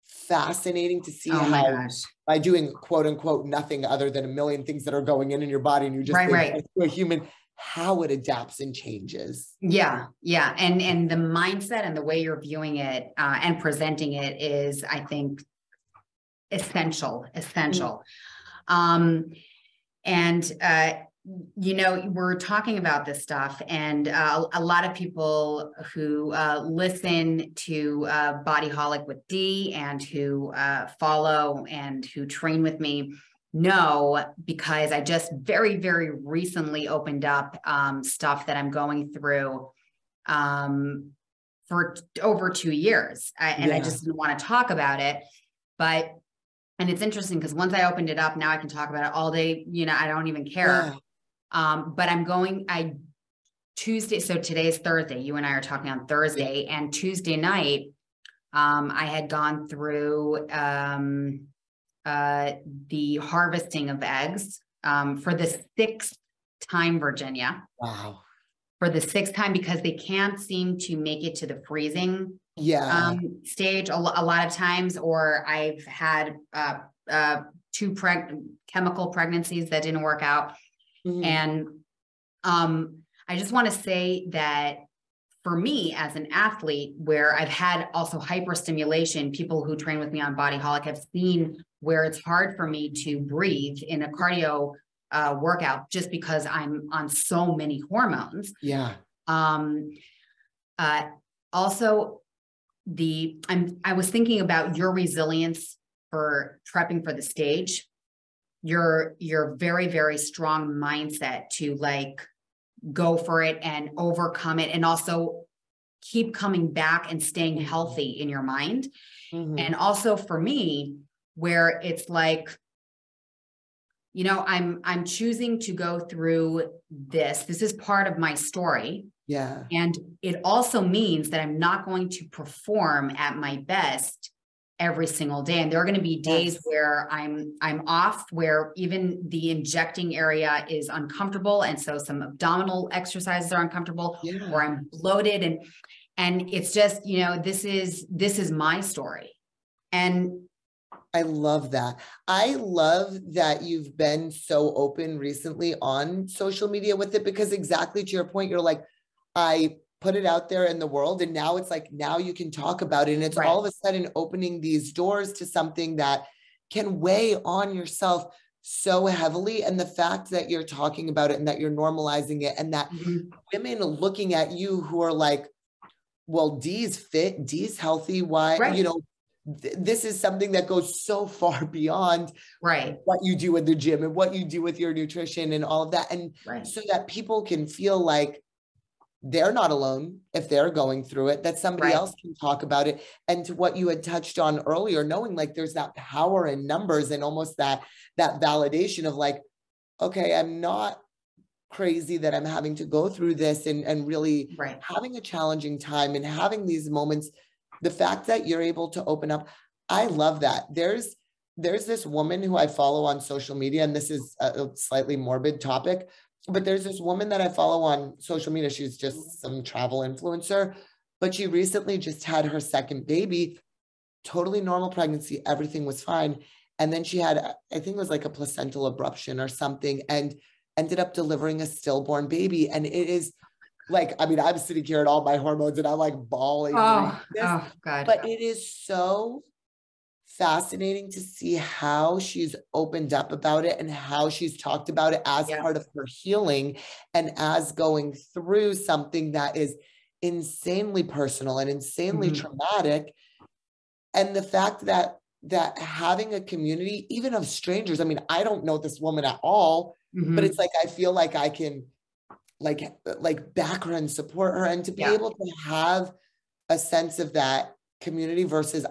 fascinating to see how by doing quote unquote nothing other than a million things that are going in your body, and you just think to a human, how it adapts and changes. Yeah. And the mindset and the way you're viewing it and presenting it is, I think, essential. We're talking about this stuff, and a lot of people who listen to Bodyholic with D and who follow and who train with me know, because I just very, very recently opened up stuff that I'm going through for over 2 years. I just didn't want to talk about it, and it's interesting because once I opened it up, now I can talk about it all day. I don't even care. But Tuesday. So today's Thursday. You and I are talking on Thursday, and Tuesday night, I had gone through the harvesting of eggs for the 6th time, Virginia. Wow. For the 6th time, because they can't seem to make it to the freezing stage a lot of times, or I've had 2 chemical pregnancies that didn't work out. And I just want to say that for me as an athlete, where I've had also hyperstimulation, people who train with me on Bodyholic have seen where it's hard for me to breathe in a cardio workout just because I'm on so many hormones. Also, I was thinking about your resilience for prepping for the stage. Your very, very strong mindset to like go for it and overcome it, and also keep coming back and staying healthy in your mind. And also for me, where it's like, I'm choosing to go through this. This is part of my story. And it also means that I'm not going to perform at my best every single day. And there are going to be days where I'm off, where even the injecting area is uncomfortable. And so some abdominal exercises are uncomfortable, or I'm bloated. And it's just, this is my story. And I love that. I love that you've been so open recently on social media with it, because exactly to your point, you're like, I put it out there in the world, and now it's like, now you can talk about it. And it's all of a sudden opening these doors to something that can weigh on yourself so heavily. And the fact that you're talking about it and that you're normalizing it, and that women looking at you who are like, well, D's fit, D's healthy. Why, Right. you know, this is something that goes so far beyond right. what you do in the gym and what you do with your nutrition and all of that. And so that people can feel like they're not alone if they're going through it, that somebody else can talk about it. And to what you had touched on earlier, knowing like there's that power in numbers and almost that validation of like, okay, I'm not crazy that I'm having to go through this and really having a challenging time and having these moments. The fact that you're able to open up, I love that. There's this woman who I follow on social media, and this is a slightly morbid topic, but there's this woman that I follow on social media. She's just some travel influencer, but she recently just had her second baby, totally normal pregnancy. Everything was fine. And then she had, I think it was like a placental abruption or something, and ended up delivering a stillborn baby. And it is like, I mean, I'm sitting here at all my hormones and I'm like bawling. Oh God. But it is so fascinating to see how she's opened up about it and how she's talked about it as part of her healing and as going through something that is insanely personal and insanely traumatic. And the fact that having a community, even of strangers, I mean, I don't know this woman at all, but it's like, I feel like I can like back her and support her, and to be able to have a sense of that community versus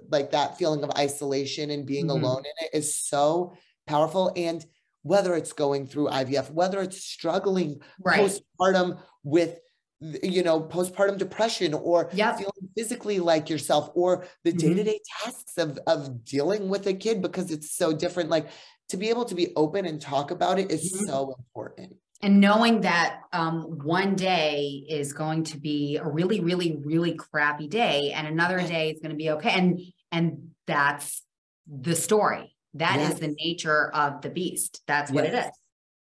like that feeling of isolation and being alone in it is so powerful. And whether it's going through IVF, whether it's struggling postpartum with, you know, postpartum depression, or feeling physically like yourself, or the day-to-day tasks of dealing with a kid, because it's so different. Like, to be able to be open and talk about it is so important. And knowing that one day is going to be a really, really, really crappy day, and another day is going to be okay. And that's the story. That is the nature of the beast. That's what it is.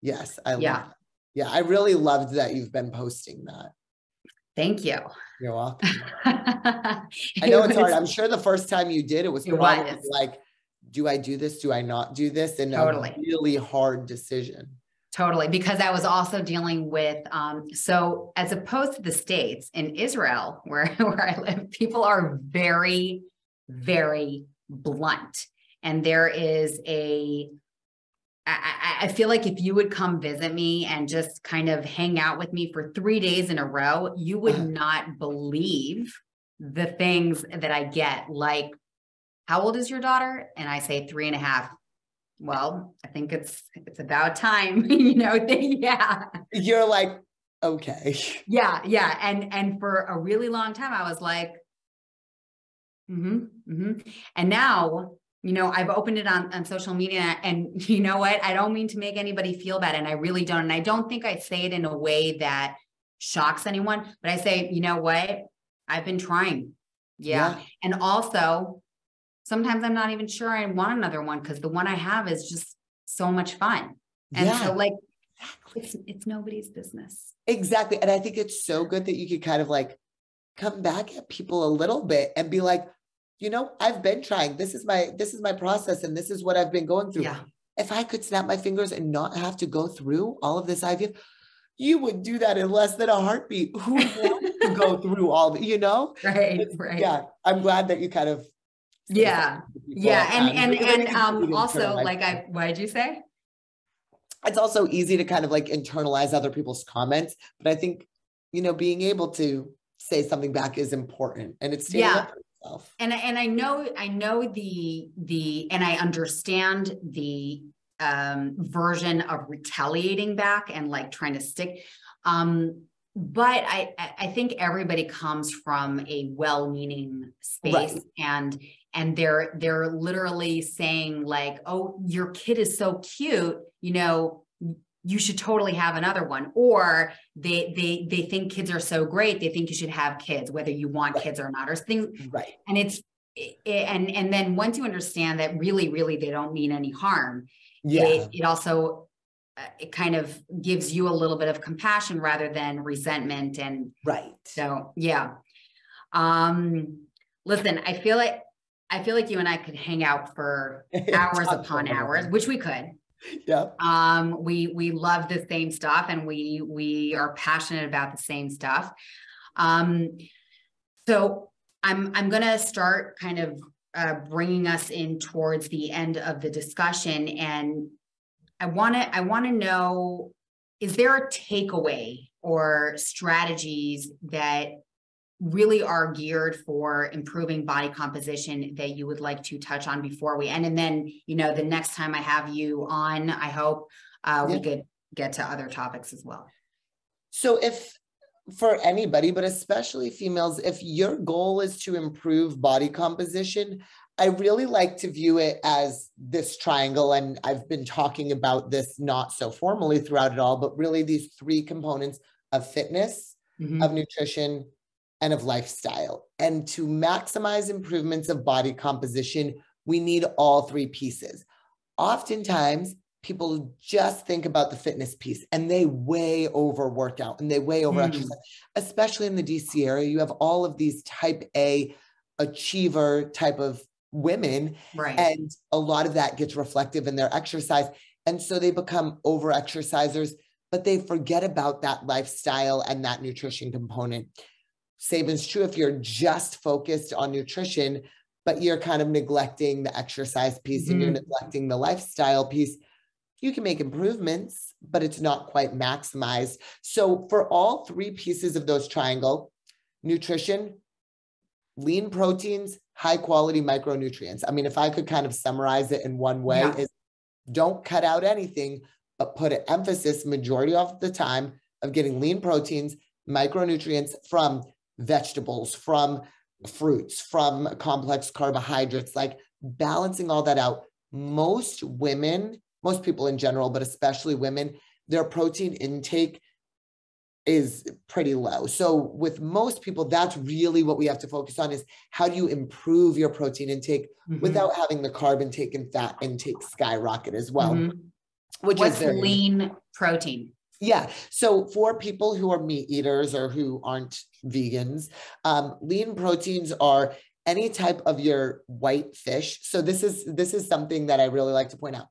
Yes, I love that. Yeah, I really loved that you've been posting that. Thank you. You're welcome. I know it's hard. I'm sure the first time you did, it was probably like, do I do this? Do I not do this? And a really hard decision. Totally. Because I was also dealing with, so as opposed to the States, in Israel, where I live, people are very, very blunt. And there is I feel like if you would come visit me and just kind of hang out with me for 3 days in a row, you would not believe the things that I get. Like, how old is your daughter? And I say 3.5. Well, I think it's about time, you know. You're like, okay. Yeah. And for a really long time, I was like, and now, you know, I've opened it on social media, and you know what? I don't mean to make anybody feel bad, and I really don't. And I don't think I say it in a way that shocks anyone, but I say, you know what? I've been trying. And also, sometimes I'm not even sure I want another one, because the one I have is just so much fun. And so like, it's nobody's business. Exactly. And I think it's so good that you could kind of like come back at people a little bit and be like, you know, I've been trying. This is my process, and this is what I've been going through. If I could snap my fingers and not have to go through all of this IVF, you would do that in less than a heartbeat. Who wants to go through all the, you know? Right. Yeah. I'm glad that you kind of. And also, like, what did you say? It's also easy to kind of like internalize other people's comments, but I think, you know, being able to say something back is important, and it's standing up for yourself. And I know and I understand the version of retaliating back and like trying to stick. But I think everybody comes from a well-meaning space, and they're literally saying like, oh, your kid is so cute, you know, you should totally have another one. Or they think kids are so great, they think you should have kids, whether you want kids or not, or things. And and then once you understand that really, really, they don't mean any harm, it also, it kind of gives you a little bit of compassion rather than resentment. And so, listen, I feel like you and I could hang out for hours upon hours, which we could. Yeah. We love the same stuff, and we are passionate about the same stuff. So I'm going to start kind of bringing us in towards the end of the discussion, and I want to know, is there a takeaway or strategies that really are geared for improving body composition that you would like to touch on before we end? And then, the next time I have you on, I hope we could get to other topics as well. So if for anybody, but especially females, if your goal is to improve body composition, I really like to view it as this triangle. And I've been talking about this not so formally throughout it all, but really these three components of fitness, of nutrition, and of lifestyle. And to maximize improvements of body composition, we need all three pieces. Oftentimes, people just think about the fitness piece and they way over work out and they way over exercise, especially in the DC area. You have all of these type A achiever type of women, right? And a lot of that gets reflective in their exercise. And so they become over exercisers, but they forget about that lifestyle and that nutrition component. Same is true if you're just focused on nutrition, but you're kind of neglecting the exercise piece and you're neglecting the lifestyle piece. You can make improvements, but it's not quite maximized. So for all three pieces of those triangle, nutrition, lean proteins, high quality micronutrients. I mean, if I could kind of summarize it in one way, is don't cut out anything, but put an emphasis majority of the time of getting lean proteins, micronutrients from vegetables, from fruits, from complex carbohydrates, like balancing all that out. Most women, most people in general, but especially women, their protein intake is pretty low. So with most people, that's really what we have to focus on, is how do you improve your protein intake without having the carb intake and fat intake skyrocket as well. What's lean protein? Yeah. So for people who are meat eaters or who aren't vegans, lean proteins are any type of your white fish. So this is something that I really like to point out.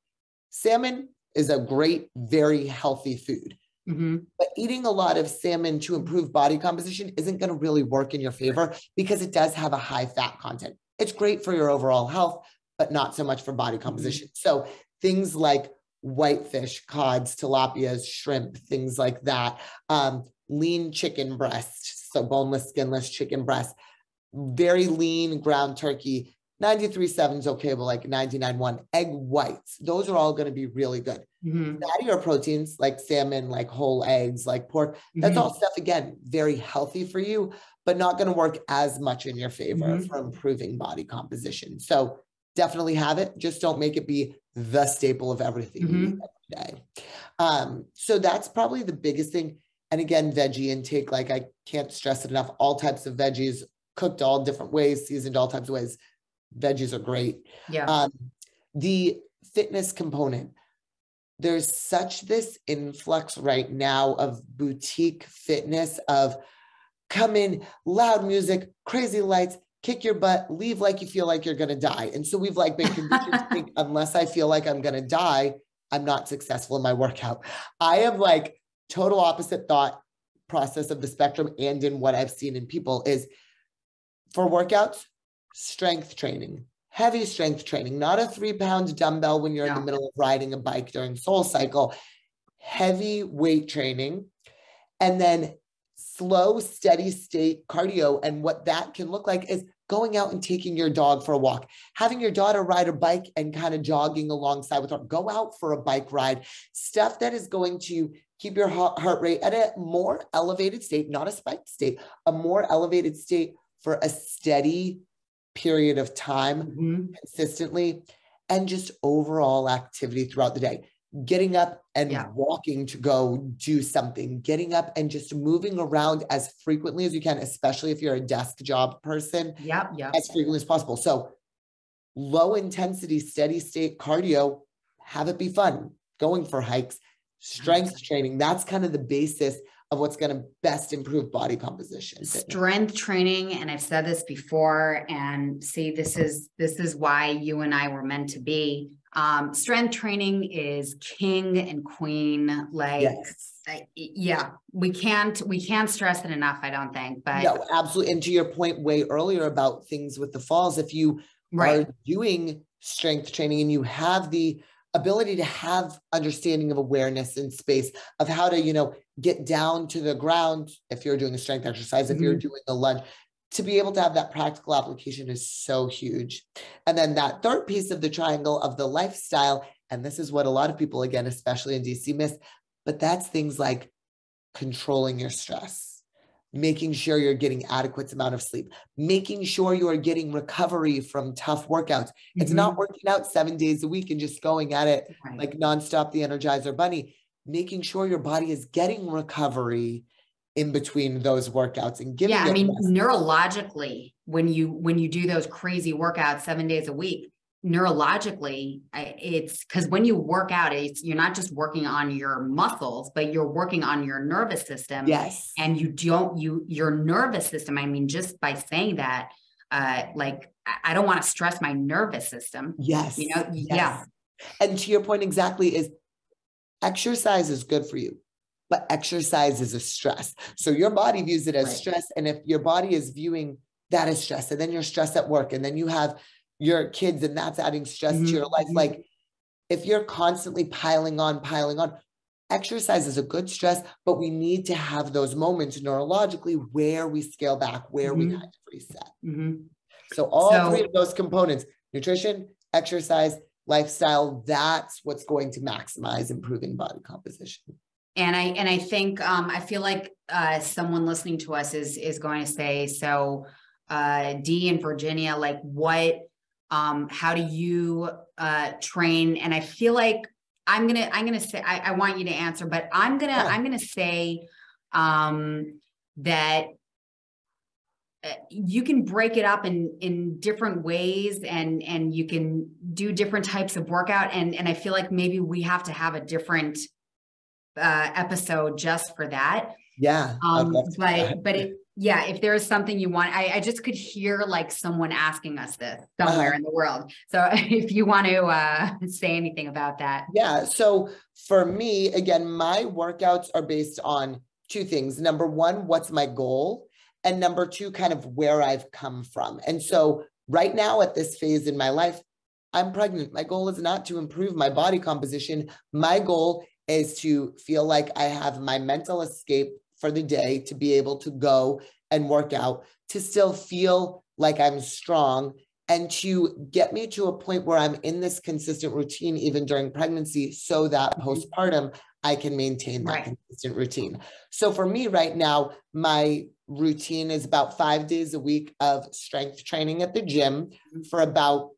Salmon is a great, very healthy food. But eating a lot of salmon to improve body composition isn't going to really work in your favor because it does have a high fat content. It's great for your overall health, but not so much for body composition. So things like whitefish, cods, tilapias, shrimp, things like that. Lean chicken breast, so boneless, skinless chicken breast, very lean ground turkey. 93.7 is okay, but like 99.1 egg whites, those are all going to be really good. Fattier proteins like salmon, like whole eggs, like pork, that's all stuff, again, very healthy for you, but not going to work as much in your favor for improving body composition. So definitely have it. Just don't make it be the staple of everything you eat every day. So that's probably the biggest thing. And again, veggie intake, like I can't stress it enough, all types of veggies, cooked all different ways, seasoned all types of ways. Veggies are great. The fitness component, there's such this influx right now of boutique fitness, of come in, loud music, crazy lights, kick your butt, leave like you feel like you're going to die. And so we've like been conditioned to think, unless I feel like I'm going to die, I'm not successful in my workout. I have like total opposite thought process of the spectrum. And in what I've seen in people is for workouts, strength training, heavy strength training, not a 3-pound dumbbell when you're in the middle of riding a bike during Soul Cycle, heavy weight training, and then slow, steady state cardio. And what that can look like is going out and taking your dog for a walk, having your daughter ride a bike and kind of jogging alongside with her, go out for a bike ride, stuff that is going to keep your heart rate at a more elevated state, not a spiked state, a more elevated state for a steady period of time consistently, and just overall activity throughout the day. Getting up and walking to go do something, getting up and just moving around as frequently as you can, especially if you're a desk job person, as frequently as possible. So low intensity, steady state cardio, have it be fun, going for hikes, strength training. That's kind of the basis of what's going to best improve body composition. Strength training. And I've said this before, and see, this is why you and I were meant to be. Strength training is king and queen. Like, Yes. Yeah, we can't stress it enough, I don't think. But no, absolutely. And to your point way earlier about things with the falls, if you are doing strength training and you have the ability to have understanding of awareness in space of how to, get down to the ground, if you're doing a strength exercise, if you're doing a lunge, to be able to have that practical application is so huge. And then that third piece of the triangle of the lifestyle, and this is what a lot of people, again, especially in DC, miss, but that's things like controlling your stress, making sure you're getting adequate amount of sleep, making sure you are getting recovery from tough workouts. It's not working out 7 days a week and just going at it like nonstop, the Energizer Bunny, making sure your body is getting recovery in between those workouts and giving it rest. Neurologically, when you do those crazy workouts 7 days a week, neurologically, it's because when you work out, you're not just working on your muscles, but you're working on your nervous system. Yes. And your nervous system, just by saying that, like, I don't want to stress my nervous system. Yes. Yes. Yeah. And to your point exactly is exercise is good for you, but exercise is a stress. So your body views it as stress. And if your body is viewing that as stress, and then you're stressed at work, and then you have your kids and that's adding stress to your life. Like if you're constantly piling on, exercise is a good stress, but we need to have those moments neurologically where we scale back, where we kind of reset. So all three of those components, nutrition, exercise, lifestyle, that's what's going to maximize improving body composition. And I think, I feel like someone listening to us is going to say, so Dee and Virginia, like how do you train? And I feel like I'm gonna say, I want you to answer, but I'm gonna say that you can break it up in different ways, and you can do different types of workout. And I feel like maybe we have to have a different episode just for that. Yeah. If there's something you want, I just could hear like someone asking us this somewhere in the world. So if you want to say anything about that. Yeah. So for me, again, my workouts are based on two things. Number one, what's my goal? And number two, kind of where I've come from. And so right now at this phase in my life, I'm pregnant. My goal is not to improve my body composition. My goal is to feel like I have my mental escape for the day, to be able to go and work out, to still feel like I'm strong, and to get me to a point where I'm in this consistent routine, even during pregnancy, so that postpartum, I can maintain that consistent routine. So for me right now, my routine is about 5 days a week of strength training at the gym for about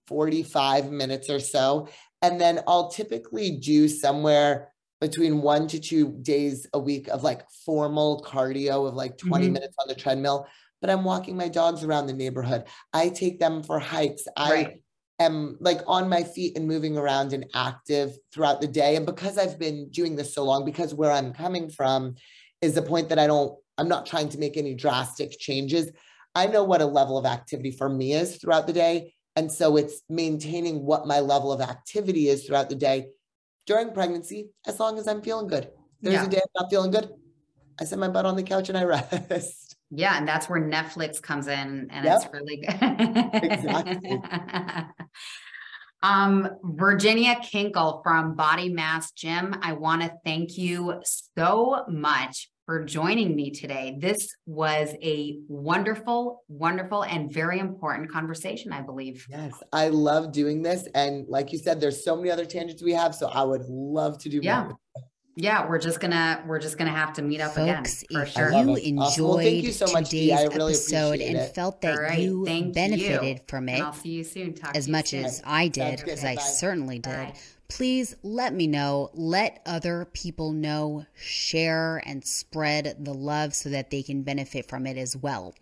45 minutes or so. And then I'll typically do somewhere between 1 to 2 days a week of like formal cardio of like 20 minutes on the treadmill, but I'm walking my dogs around the neighborhood. I take them for hikes. I am like on my feet and moving around and active throughout the day. And because I've been doing this so long, because where I'm coming from is the point that I'm not trying to make any drastic changes. I know what a level of activity for me is throughout the day. And so it's maintaining what my level of activity is throughout the day during pregnancy, as long as I'm feeling good. There's a day I'm not feeling good, I set my butt on the couch and I rest. Yeah. And that's where Netflix comes in, and it's really good. Exactly. Virginia Kinkel from Body Mass Gym, I want to thank you so much for joining me today. This was a wonderful, wonderful, and very important conversation, I believe. Yes, I love doing this. And like you said, there's so many other tangents we have, so I would love to do more. Yeah, we're just gonna have to meet up again for sure. If you enjoyed today's episode and felt that you benefited from it, I'll see you soon. As much as I did, because I certainly did. Please let me know, let other people know, share and spread the love so that they can benefit from it as well.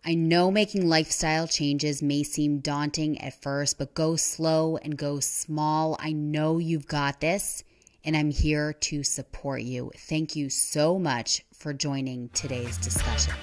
I know making lifestyle changes may seem daunting at first, but go slow and go small. I know you've got this, and I'm here to support you. Thank you so much for joining today's discussion.